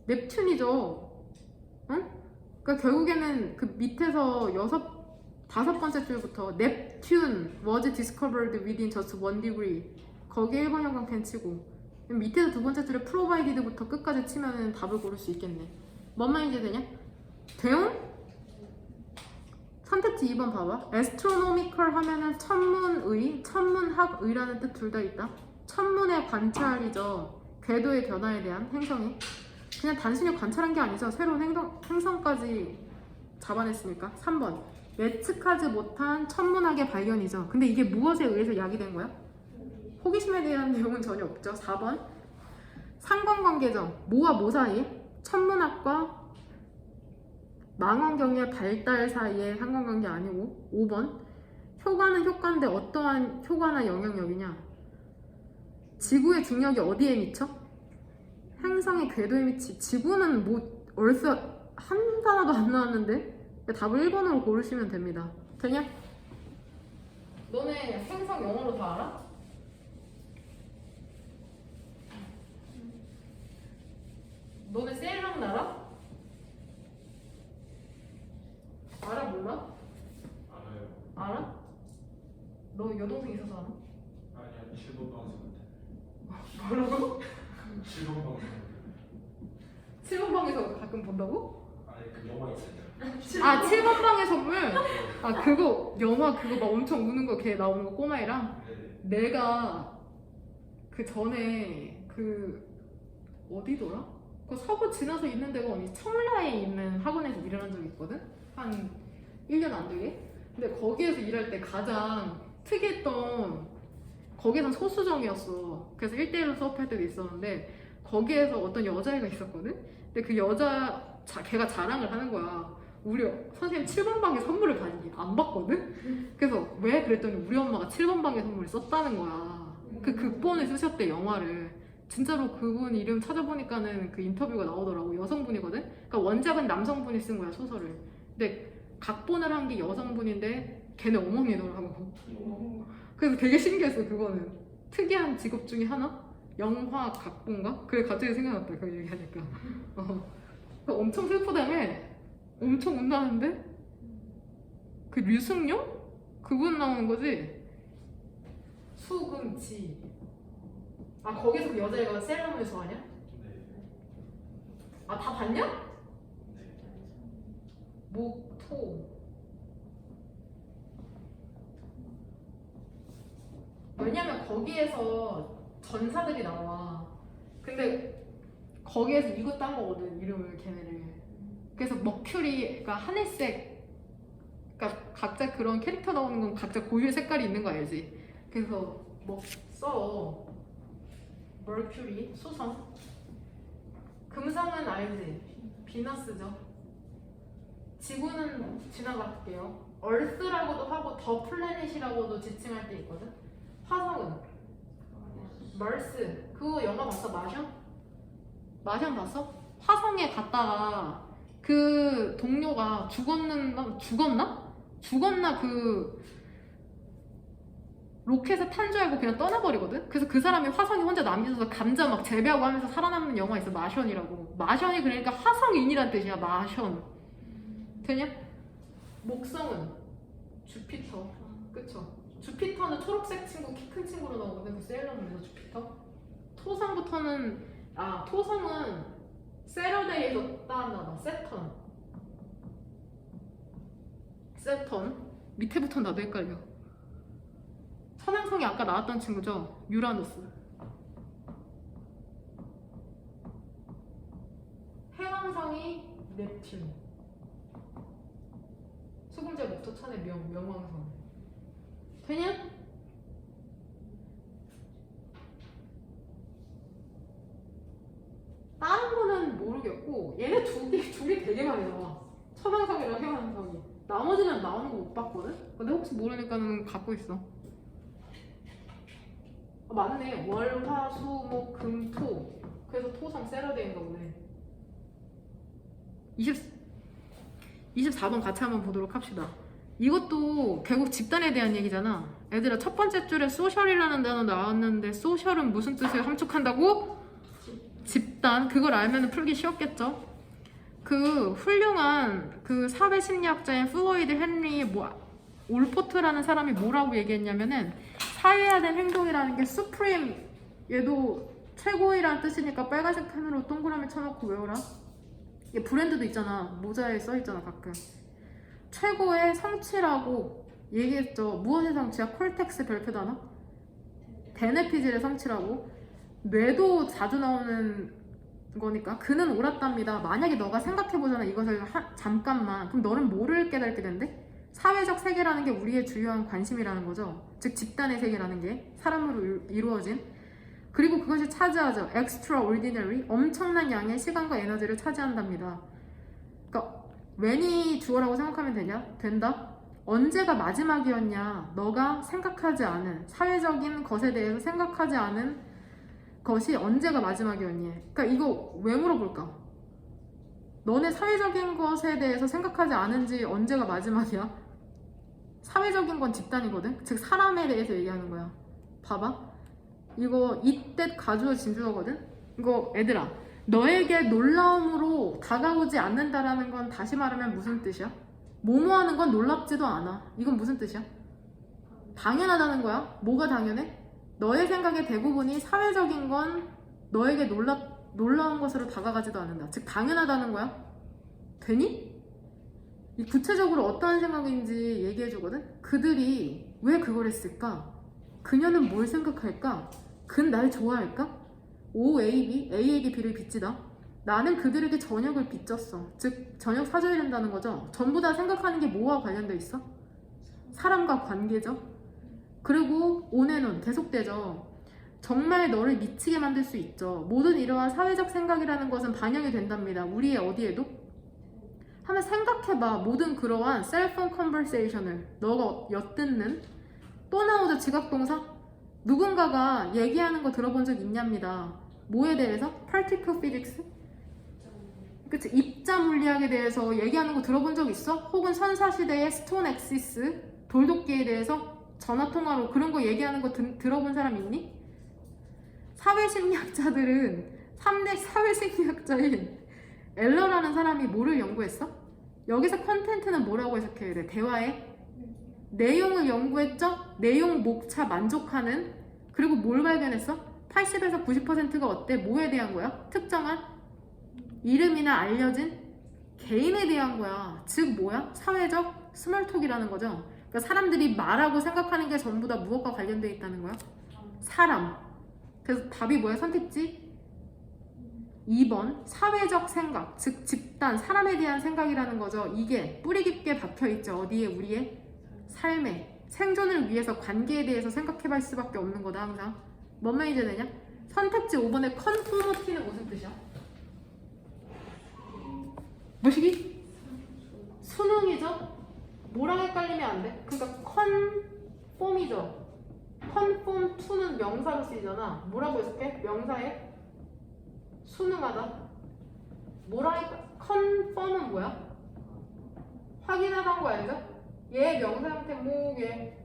넵튠이죠. 응? 그러니까 결국에는 그 밑에서 5번째 줄부터 넵튠 was discovered within just 1 degree. 거기에 1번 형광펜 치고 밑에서 2번째 줄에 provided부터 끝까지 치면은 답을 고를 수 있겠네. 뭔 말인지 되냐? 대용? 선택지 2번 봐봐. astronomical 하면은 천문학의라는 뜻 둘 다 있다. 천문의 관찰이죠. 궤도의 변화에 대한 행성이. 그냥 단순히 관찰한 게 아니죠. 새로운 행성까지 잡아냈으니까. 3번. 예측하지 못한 천문학의 발견이죠. 근데 이게 무엇에 의해서 야기된 거야? 호기심에 대한 내용은 전혀 없죠. 4번. 상관관계죠. 뭐와 뭐 사이에? 천문학과 망원경의 발달 사이의 상관관계 아니고. 5번. 효과는 효과인데 어떠한 효과나 영향력이냐? 지구의 중력이 어디에 미쳐? 행성의 궤도에 미치. 지구는 뭐 얼스 한 단어도 안 나왔는데 답을 1번으로 고르시면 됩니다. 되냐? 너네 행성 영어로 다 알아? 너네 세일러문 알아? 알아 몰라? 알아요. 알아? 너 여동생 있어서 알아? 아니야, 7번 방송 뭐라고? 7번 방송. 7번 방에서 가끔 본다고? 아니 그 영화 있어요. 아 7번 방의 선물? 아 그거 영화 그거 막 엄청 우는 거 걔 나오는 거 꼬마애랑 네. 내가 그 전에 그 어디더라? 그 서구 지나서 있는 데가 어디 청라에 있는 학원에서 일을 한 적이 있거든? 한 1년 안 되게? 근데 거기에서 일할 때 가장 특이했던 거기선 소수정이었어. 그래서 1대1로 수업할 때도 있었는데 거기에서 어떤 여자애가 있었거든? 근데 그 걔가 자랑을 하는 거야. 우리 선생님 7번 방에 선물을 받니? 안 받거든? 그래서 왜? 그랬더니 우리 엄마가 7번 방에 선물을 썼다는 거야. 그 극본을 쓰셨대 영화를. 진짜로 그분 이름 찾아보니까는 그 인터뷰가 나오더라고. 여성분이거든? 그러니까 원작은 남성분이 쓴 거야 소설을. 근데 각본을 한 게 여성분인데 걔네 어머니더라고. 그래서 되게 신기했어. 그거는 특이한 직업 중에 하나? 영화 각본가? 그래 갑자기 생각났다 그 얘기하니까. 엄청 슬프다며. 엄청 운다는데? 그 류승룡? 그분 나오는 거지? 수금지. 아 거기서 그 여자애가 셀러문을 좋아하냐? 네. 아 다 봤냐? 네. 목, 토. 왜냐면 거기에서 전사들이 나와. 근데 거기에서 이거 딴 거거든 이름을 걔네를. 그래서 머큐리가 하늘색. 그러니까 각자 그런 캐릭터 나오는 건 각자 고유의 색깔이 있는 거 알지? 그래서 뭐 써. 머큐리, 수성. 금성은 알지? 비너스죠. 지구는 지나갈게요. 얼스라고도 하고 더 플래닛이라고도 지칭할 때 있거든. 화성은 멀스. 그거 영화 봤어? 마션? 마션 봤어? 화성에 갔다가 그 동료가 죽었나? 그 로켓에 탄 줄 알고 그냥 떠나버리거든? 그래서 그 사람이 화성에 혼자 남겨져서 감자 막 재배하고 하면서 살아남는 영화 있어. 마션이라고. 마션이 그러니까 화성인이란 뜻이야. 마션. 되냐? 목성은 주피터. 그쵸? 주피터는 초록색 친구, 키 큰 친구로 나오거든. 그 세일러문에서 주피터. 토성부터는 토성은 세러데이에서 따왔나봐. 세턴. 밑에부터 나도 헷갈려. 천왕성이 아까 나왔던 친구죠. 유라노스. 해왕성이 넵튠. 수금제 목토천의 명왕성. 되냐? 다른 거는 모르겠고 얘네 둘이 되게 많이 나와. 천왕성이랑 해왕성이. 나머지는 나오는 거 못 봤거든? 근데 혹시 모르니까는 갖고 있어. 맞네. 월, 화, 수, 목, 금, 토. 그래서 토성 세러데이인가 보네. 24번 같이 한번 보도록 합시다. 이것도 결국 집단에 대한 얘기잖아. 애들아, 첫 번째 줄에 소셜이라는 단어 나왔는데 소셜은 무슨 뜻을 함축한다고? 집단. 그걸 알면 풀기 쉬웠겠죠? 그 훌륭한 그 사회심리학자인 플로이드 헨리 올포트라는 사람이 뭐라고 얘기했냐면은 사회화된 행동이라는 게 수프림, 얘도 최고이라는 뜻이니까 빨간색 펜으로 동그라미 쳐놓고 외워라. 이게 브랜드도 있잖아. 모자에 써있잖아 가끔. 최고의 성취라고 얘기했죠. 무엇의 성취야? 콜텍스 별표 단어? 데네피질의 성취라고. 뇌도 자주 나오는 거니까. 그는 옳았답니다. 만약에 너가 생각해보잖아 이것을 잠깐만. 그럼 너는 뭐를 깨닫게 된대? 사회적 세계라는 게 우리의 주요한 관심이라는 거죠. 즉 집단의 세계라는 게 사람으로 이루어진. 그리고 그것이 차지하죠. extraordinary, 엄청난 양의 시간과 에너지를 차지한답니다. 그러니까 when이 주어라고 생각하면 된다? 언제가 마지막이었냐? 너가 생각하지 않은 사회적인 것에 대해서 생각하지 않은 것이 언제가 마지막이었니? 그러니까 이거 왜 물어볼까? 너네 사회적인 것에 대해서 생각하지 않은지 언제가 마지막이야? 사회적인 건 집단이거든? 즉 사람에 대해서 얘기하는 거야. 봐봐. 이거 이때 가주어 진주어거든? 이거 애들아, 너에게 놀라움으로 다가오지 않는다라는 건 다시 말하면 무슨 뜻이야? 뭐뭐 하는 건 놀랍지도 않아. 이건 무슨 뜻이야? 당연하다는 거야. 뭐가 당연해? 너의 생각의 대부분이 사회적인 건 너에게 놀라운 것으로 다가가지도 않는다. 즉 당연하다는 거야. 되니? 이 구체적으로 어떠한 생각인지 얘기해주거든? 그들이 왜 그걸 했을까? 그녀는 뭘 생각할까? 근 날 좋아할까? O, A, B, A에게 B를 빚지다. 나는 그들에게 저녁을 빚졌어. 즉 저녁 사줘야 된다는 거죠. 전부 다 생각하는 게 뭐와 관련돼 있어? 사람과 관계죠. 그리고 온앤온 계속되죠. 정말 너를 미치게 만들 수 있죠. 모든 이러한 사회적 생각이라는 것은 반영이 된답니다. 우리의 어디에도? 한번 생각해봐. 모든 그러한 셀폰 컨버세이션을 너가 엿듣는 또 나오죠. 지각동사. 누군가가 얘기하는 거 들어본 적 있냐입니다. 뭐에 대해서? particle physics? 그치? 입자 물리학에 대해서 얘기하는 거 들어본 적 있어? 혹은 선사시대의 스톤 엑시스 돌도끼에 대해서 전화통화로 그런 거 얘기하는 거 들어본 사람 있니? 사회심리학자들은 3대 사회심리학자인 엘러라는 사람이 뭐를 연구했어? 여기서 컨텐트는 뭐라고 해석해야 돼? 대화의 내용을 연구했죠? 내용 목차 만족하는. 그리고 뭘 발견했어? 80에서 90%가 어때? 뭐에 대한 거야? 특정한 이름이나 알려진 개인에 대한 거야. 즉 뭐야? 사회적 스몰톡이라는 거죠. 그러니까 사람들이 말하고 생각하는 게 전부 다 무엇과 관련되어 있다는 거야? 사람. 그래서 답이 뭐야? 선택지 2번 사회적 생각, 즉 집단, 사람에 대한 생각이라는 거죠. 이게 뿌리 깊게 박혀있죠. 어디에? 우리의 삶에. 생존을 위해서 관계에 대해서 생각해볼 수밖에 없는 거다 항상. 뭔 말인지 되냐? 선택지 5번의 컨포머티는 무슨 뜻이야? 뭐시기? 수능이죠? 뭐랑 헷갈리면 안 돼? 그러니까 컨폼이죠. 컨폼 to는 명사로 쓰이잖아. 뭐라고 해석해? 명사에 수능하다. 컨펌은 뭐야? 확인하다는 거 아니죠? 얘 명사 형태 뭐게?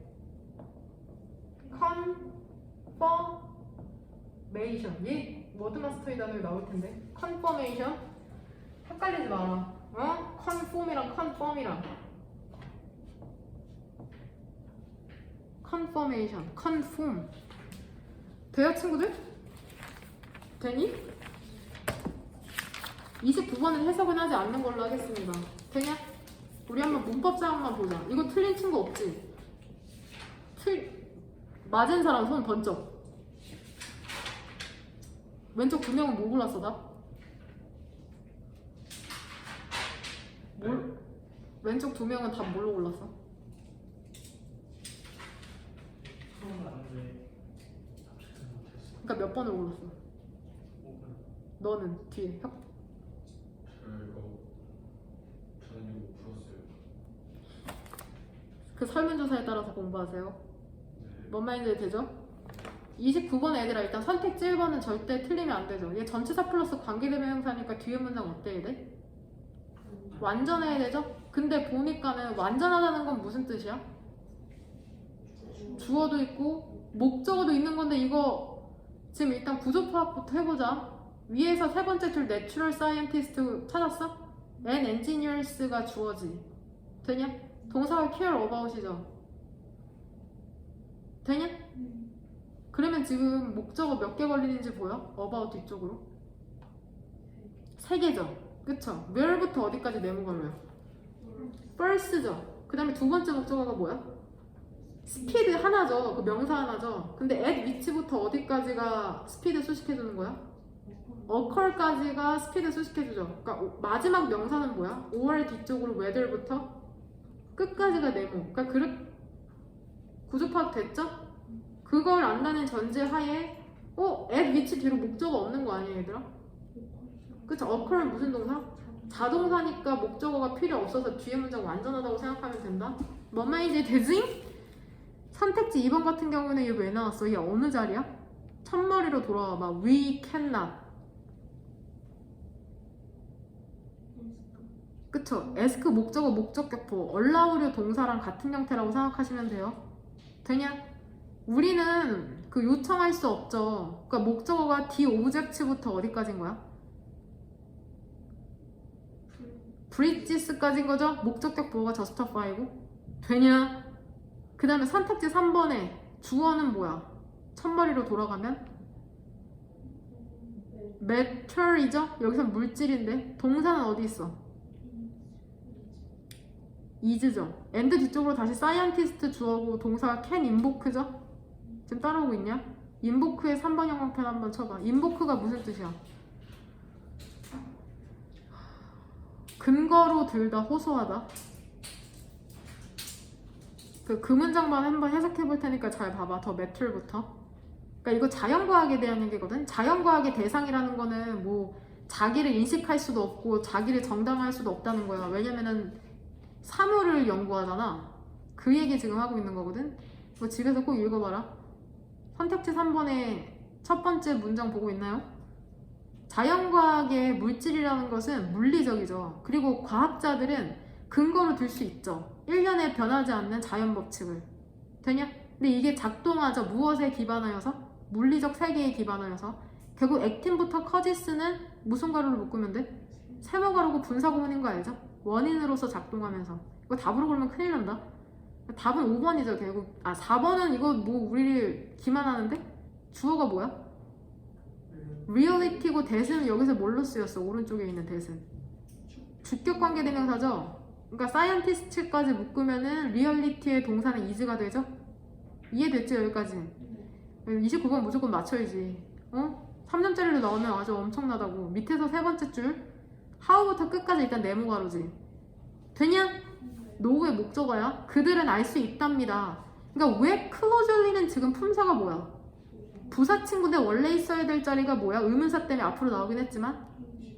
컨퍼메이션. 얘 워드마스터의 단어에 나올 텐데. 컨퍼메이션. 헷갈리지 마라. 어? 컨폼이랑 컨펌이랑. 컨퍼메이션, 컨폼. 돼요, 친구들? 되니? 29번은 해석은 하지 않는 걸로 하겠습니다. 되냐? 우리 한번 문법 사항만 보자. 이거 틀린 친구 없지? 맞은 사람 손 번쩍. 왼쪽 두 명은 뭐 골랐어, 나? 왼쪽 두 명은 다 뭘로 골랐어? 처음 아는데 답변을 못했어. 그러니까 몇 번을 골랐어? 5분. 너는 뒤에. 저는 이거 풀었어요. 그 설문조사에 따라서 공부하세요. 네. 뭔 말인지 되죠? 29번 애들아, 일단 선택지 1번은 절대 틀리면 안 되죠. 얘 전치사 플러스 관계대명사니까 뒤에 문장 어때 해야 돼? 완전해야 되죠? 근데 보니까는 완전하다는 건 무슨 뜻이야? 주어도 있고 목적어도 있는 건데 이거 지금 일단 구조 파악부터 해보자. 위에서 세 번째 줄 내추럴 사이언티스트 찾았어? and engineers가 주어지. 되냐? 동사가 care about이죠. 되냐? 그러면 지금 목적어 몇 개 걸리는지 보여? about 뒤쪽으로 3개죠. 그쵸? where부터 어디까지 네모 걸려요? first죠. 그 다음에 두 번째 목적어가 뭐야? speed 하나죠. 그 명사 하나죠. 근데 at which부터 어디까지가 speed 수식해주는 거야? occur까지가 speed 수식해주죠. 그러니까 마지막 명사는 뭐야? 5월 뒤쪽으로 whether부터 끝까지가 네모. 그러니까 구조 파악 됐죠? 그걸 안다는 전제 하에 at which 뒤로 목적어 없는 거 아니에요, 얘들아? 그쵸? occur은 무슨 동사? 자동사니까 목적어가 필요 없어서 뒤에 문장 완전하다고 생각하면 된다. 뭔 말인지 되지? 선택지 2번 같은 경우는 얘 왜 나왔어? 얘 어느 자리야? 첫머리로 돌아와봐. We cannot. 그쵸? ask 목적어 목적격보 allow료 동사랑 같은 형태라고 생각하시면 돼요. 되냐? 우리는 그 요청할 수 없죠. 그러니까 목적어가 D 오브젝트부터 어디까지인 거야? bridges까지인 거죠? 목적격 보호가 justify고. 되냐? 그 다음에 선택지 3번에 주어는 뭐야? 첫머리로 돌아가면 matter이죠? 여기서 물질인데 동사는 어디 있어? is죠? and 뒤쪽으로 다시 scientist 주어고 동사가 can invoke죠? 지금 따라오고 있냐? invoke의 3번 형광펜 한번 쳐봐. invoke가 무슨 뜻이야? 근거로 들다, 호소하다. 그 문장만 한번 해석해 볼 테니까 잘 봐봐. 더 매틀부터. 그러니까 이거 자연과학에 대한 얘기거든. 자연과학의 대상이라는 거는 뭐 자기를 인식할 수도 없고 자기를 정당화할 수도 없다는 거야. 왜냐면은 사물을 연구하잖아. 그 얘기 지금 하고 있는 거거든. 뭐 집에서 꼭 읽어봐라. 선택지 3번에 첫 번째 문장 보고 있나요? 자연과학의 물질이라는 것은 물리적이죠. 그리고 과학자들은 근거로 들 수 있죠. 1년에 변하지 않는 자연법칙을. 되냐? 근데 이게 작동하죠. 무엇에 기반하여서? 물리적 세계에 기반하여서. 결국 액틴부터 커지스는 무슨 가루를 묶으면 돼? 세모가루고 분사구문인 거 알죠? 원인으로서 작동하면서. 이거 답으로 걸면 큰일 난다. 답은 5번이죠. 결국 4번은 이거 뭐 우리를 기만하는데? 주어가 뭐야? reality고 that은 여기서 뭘로 쓰였어? 오른쪽에 있는 that은 주격 관계 대명사죠. 그러니까 scientist까지 묶으면은 reality의 동사는 is가 되죠. 이해됐지? 여기까지. 29번 무조건 맞춰야지. 3점짜리로 나오면 아주 엄청나다고. 밑에서 세 번째 줄 how부터 끝까지 일단 네모가루지. 되냐? 노후의 목적어야. 그들은 알 수 있답니다. 그러니까 왜 closerly는 지금 품사가 뭐야? 부사 친구인데 원래 있어야 될 자리가 뭐야? 의문사 때문에 앞으로 나오긴 했지만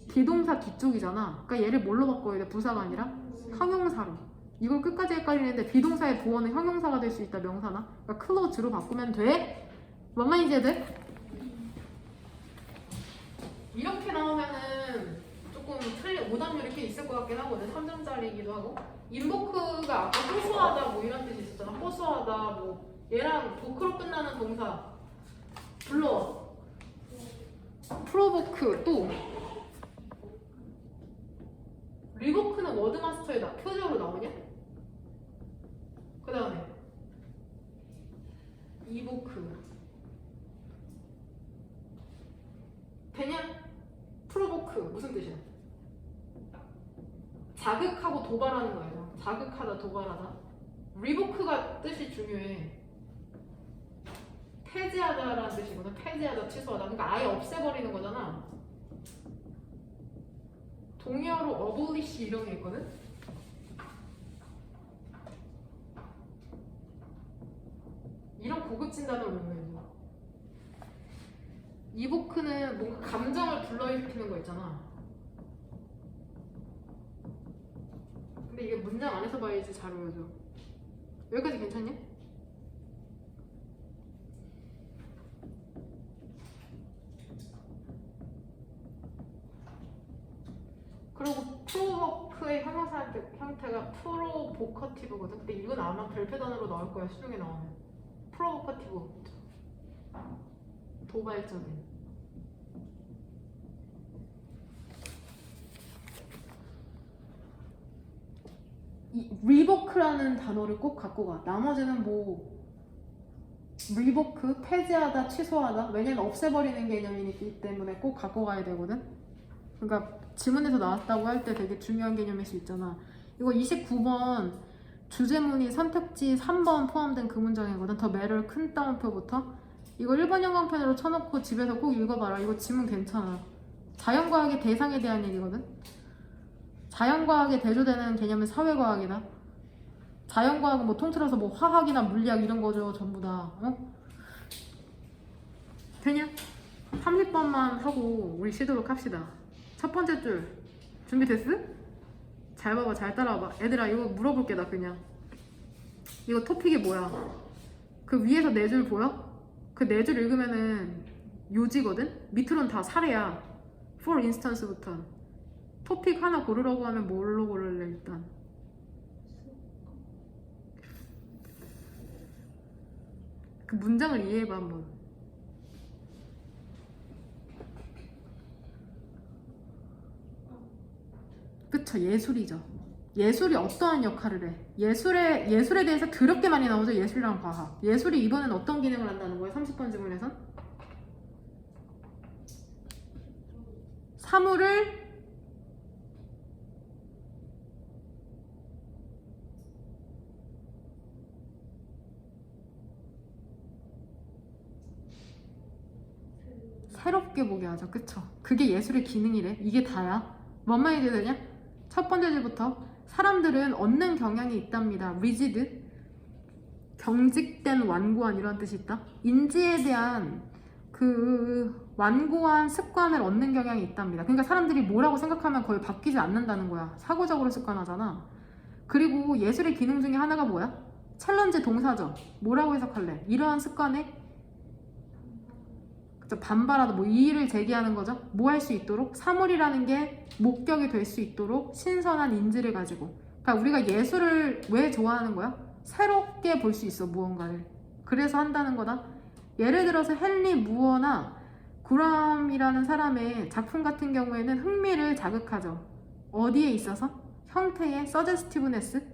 비동사 뒤쪽이잖아. 그러니까 얘를 뭘로 바꿔야 돼? 부사가 아니라 형용사로. 이걸 끝까지 헷갈리는데 비동사의 보어는 형용사가 될 수 있다. 명사나. 그러니까 close로 바꾸면 돼. 뭔 말인지 애들? 이렇게 나오면은 조금 틀린 오답률이 이렇게 있을 것 같긴 하거든. 3점짜리이기도 하고. 인보크가 아까 호소하다 뭐 이런 뜻이 있었잖아. 호소하다 뭐 얘랑 보크로 끝나는 동사 불러와. 프로보크 또 리보크는 워드마스터에 표적으로 나오냐? 그 다음에 이보크 되냐? 프로보크 무슨 뜻이야? 자극하고 도발하는 거예요. 자극하다 도발하다. 리보크가 뜻이 중요해. 폐지하다라는 뜻이거든. 폐지하다 취소하다. 그러니까 아예 없애버리는 거잖아. 동의어로 abolish 이런 게 있거든. 이런 고급진 단어를 외워요. 이보크는 뭔가 감정을 불러일으키는 거 있잖아. 근데 이게 문장 안에서 봐야지 잘 외워져. 여기까지 괜찮냐? 그리고 프로보크의 형용사 형태가 프로보커티브거든. 근데 이건 아마 별표 단어로 나올 거야. 수능에 나오면. 프로보커티브. 도발적인. 이 리보크라는 단어를 꼭 갖고 가. 나머지는 뭐 리보크, 폐지하다, 취소하다. 왜냐면 없애버리는 개념이기 때문에 꼭 갖고 가야 되거든. 그러니까 지문에서 나왔다고 할 때 되게 중요한 개념일 수 있잖아. 이거 29번 주제문이 선택지 3번 포함된 그 문장이거든. 더 매를 큰 따옴표부터. 이거 1번 형광펜으로 쳐놓고 집에서 꼭 읽어봐라. 이거 지문 괜찮아. 자연과학의 대상에 대한 얘기거든. 자연과학에 대조되는 개념은 사회과학이다. 자연과학은 뭐 통틀어서 뭐 화학이나 물리학 이런 거죠. 전부 다. 어? 되냐? 30번만 하고 우리 쉬도록 합시다. 첫 번째 줄 준비됐어? 잘 봐봐. 잘 따라와봐. 얘들아 이거 물어볼게. 나 그냥 이거 토픽이 뭐야? 그 위에서 네 줄 보여? 그 네 줄 읽으면은 요지거든? 밑으로는 다 사례야. for instance부터. 토픽 하나 고르라고 하면 뭘로 고를래 일단? 그 문장을 이해해봐 한번. 그쵸, 예술이죠. 예술이 어떠한 역할을 해? 예술에 대해서 더럽게 많이 나오죠. 예술이랑 과학. 예술이 이번엔 어떤 기능을 한다는 거야? 30번 지문에선 사물을 새롭게 보게 하죠. 그쵸? 그게 예술의 기능이래. 이게 다야. 뭔 말이 되냐? 첫 번째 줄부터 사람들은 얻는 경향이 있답니다. rigid, 경직된, 완고한 이런 뜻이 있다. 인지에 대한 그 완고한 습관을 얻는 경향이 있답니다. 그러니까 사람들이 뭐라고 생각하면 거의 바뀌지 않는다는 거야. 사고적으로 습관하잖아. 그리고 예술의 기능 중에 하나가 뭐야? 챌린지 동사죠. 뭐라고 해석할래? 이러한 습관에 반발하다, 뭐 이의를 제기하는 거죠. 뭐 할 수 있도록? 사물이라는 게 목격이 될 수 있도록 신선한 인지를 가지고. 그러니까 우리가 예술을 왜 좋아하는 거야? 새롭게 볼 수 있어, 무언가를. 그래서 한다는 거다. 예를 들어서 헨리 무어나 구람이라는 사람의 작품 같은 경우에는 흥미를 자극하죠. 어디에 있어서? 형태의 서제스티브네스,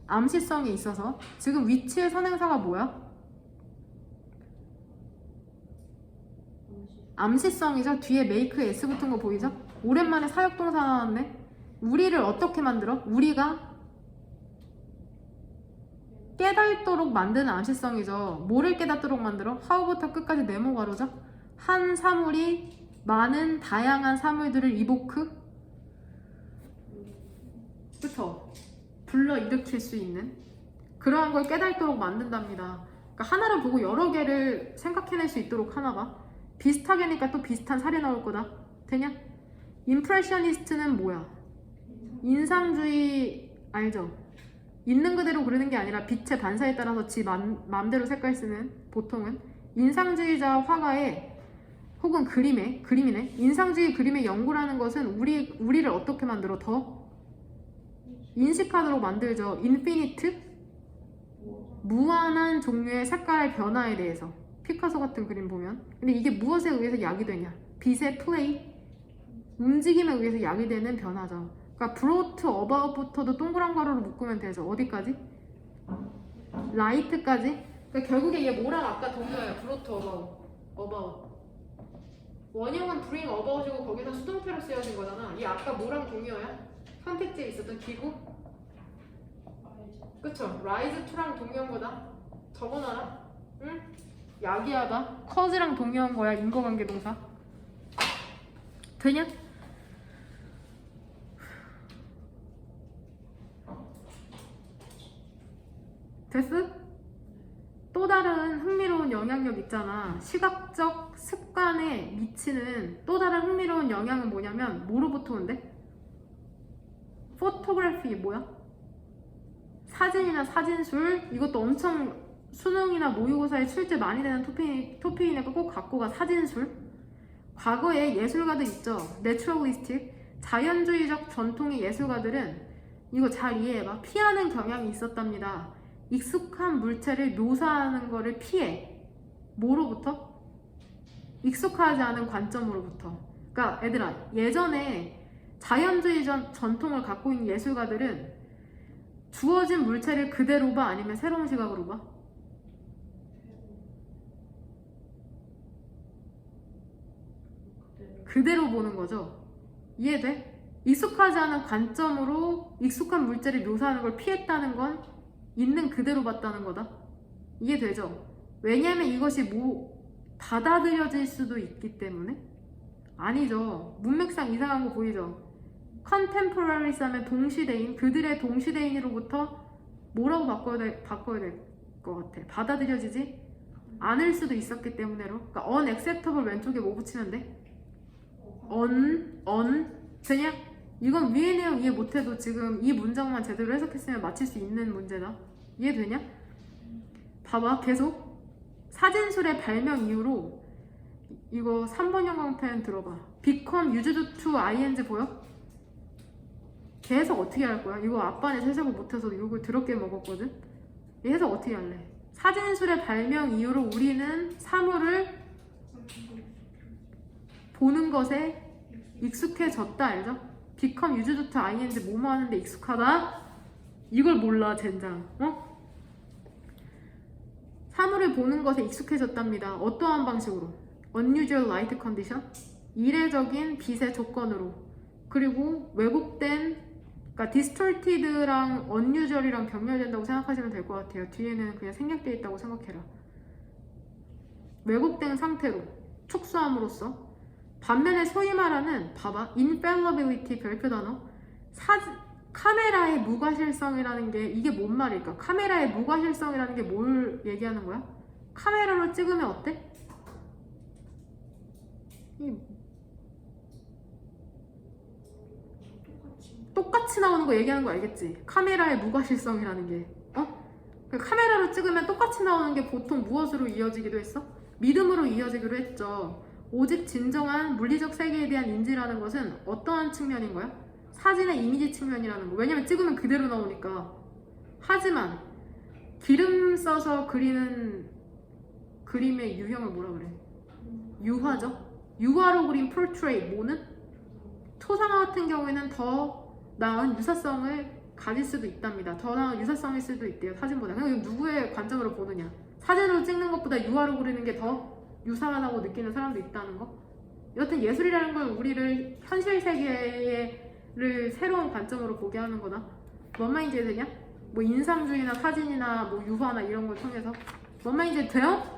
암시성에 있어서. 지금 위치의 선행사가 뭐야? 암시성이죠. 뒤에 make s 붙은 거 보이죠? 오랜만에 사역동사 나왔네. 우리를 어떻게 만들어? 우리가 깨닫도록 만드는 암시성이죠. 뭐를 깨닫도록 만들어? how부터 끝까지 네모 가로죠. 한 사물이 많은 다양한 사물들을 이보크, 그쵸? 불러일으킬 수 있는 그러한 걸 깨닫도록 만든답니다. 그러니까 하나를 보고 여러 개를 생각해낼 수 있도록 하나가. 비슷하게니까 또 비슷한 사례 나올 거다. 되냐? 임프레셔니스트는 뭐야? 인상주의 알죠? 있는 그대로 그리는 게 아니라 빛의 반사에 따라서 지 맘대로 색깔 쓰는, 보통은 인상주의자 화가의 혹은 그림이네. 인상주의 그림의 연구라는 것은 우리를 어떻게 만들어? 더 인식하도록 만들죠. 인피니트, 무한한 종류의 색깔의 변화에 대해서. 피카소 같은 그림 보면. 근데 이게 무엇에 의해서 야기되냐? 빛의 플레이, 움직임에 의해서 야기되는 변화죠. 그러니까 brought about부터도 동그란 가로로 묶으면 되죠. 어디까지? light까지. 그러니까 결국에 얘 뭐랑 아까 동료예요. brought about. 원형은 bring about이고 거기서 수동태로 쓰여진 거잖아. 얘 아까 뭐랑 동료야? 선택지에 있었던 기구? 그쵸? rise to랑 동료인 거다. 적어놔라. 응? 야기하다. cause랑 동료인 거야. 인과관계 동사. 되냐? 됐어? 또 다른 흥미로운 영향력 있잖아. 시각적 습관에 미치는 또 다른 흥미로운 영향은 뭐냐면 뭐로부터 온대? 포토그래피 뭐야? 사진이나 사진술. 이것도 엄청 수능이나 모의고사에 출제 많이 되는 토픽이니까 꼭 갖고 가. 사진술. 과거에 예술가들 있죠. 내추럴리스틱, 자연주의적 전통의 예술가들은 이거 잘 이해해봐. 피하는 경향이 있었답니다. 익숙한 물체를 묘사하는 거를 피해. 뭐로부터? 익숙하지 않은 관점으로부터. 그러니까 얘들아, 예전에 자연주의적 전통을 갖고 있는 예술가들은 주어진 물체를 그대로 봐? 아니면 새로운 시각으로 봐? 그대로 보는 거죠. 이해돼? 익숙하지 않은 관점으로 익숙한 물체를 묘사하는 걸 피했다는 건 있는 그대로 봤다는 거다. 이해되죠? 왜냐면 이것이 받아들여질 수도 있기 때문에. 아니죠. 문맥상 이상한 거 보이죠? contemporaries 하면 동시대인, 그들의 동시대인으로부터 뭐라고 바꿔야 될 것 같아? 받아들여지지 않을 수도 있었기 때문에로. 그러니까 unacceptable 왼쪽에 뭐 붙이면 돼? 되냐? 이건 위의 내용 이해 못해도 지금 이 문장만 제대로 해석했으면 맞힐 수 있는 문제다. 이해되냐? 봐봐, 계속 사진술의 발명 이후로 이거 3번 형광펜 들어봐. become used to ing 보여? 계속 어떻게 할 거야? 이거 아빠네 해석을 못해서 이걸 더럽게 먹었거든? 이 해석 어떻게 할래? 사진술의 발명 이후로 우리는 사물을 보는 것에 익숙해졌다. 알죠? become used to ing 뭐뭐 하는데 익숙하다? 이걸 몰라 젠장. 사물을 보는 것에 익숙해졌답니다. 어떠한 방식으로? unusual light condition? 이례적인 빛의 조건으로. 그리고 왜곡된, 그러니까 distorted랑 unusual이랑 병렬된다고 생각하시면 될 것 같아요. 뒤에는 그냥 생략되어 있다고 생각해라. 왜곡된 상태로, 축소함으로써. 반면에 소위 말하는, 봐봐, infallibility 별표 단어. 카메라의 무과실성이라는 게 이게 뭔 말일까? 카메라의 무과실성이라는 게 뭘 얘기하는 거야? 카메라로 찍으면 어때? 똑같이 나오는 거 얘기하는 거 알겠지? 카메라의 무과실성이라는 게. 카메라로 찍으면 똑같이 나오는 게 보통 무엇으로 이어지기도 했어? 믿음으로 이어지기로 했죠. 오직 진정한 물리적 세계에 대한 인지라는 것은 어떠한 측면인 거야? 사진의 이미지 측면이라는 거. 왜냐면 찍으면 그대로 나오니까. 하지만 기름 써서 그리는 그림의 유형을 뭐라 그래? 유화죠. 유화로 그린 portrait 뭐는? 초상화 같은 경우에는 더 나은 유사성을 가질 수도 있답니다. 더 나은 유사성일 수도 있대요. 사진보다. 그럼 누구의 관점으로 보느냐? 사진으로 찍는 것보다 유화로 그리는 게 더 유사하다고 느끼는 사람도 있다는 거. 여튼 예술이라는 건 우리를 현실 세계를 새로운 관점으로 보게 하는 거다. 뭔 말인지 되냐? 뭐 인상주의나 사진이나 뭐 유화나 이런 걸 통해서 뭔 말인지 돼요?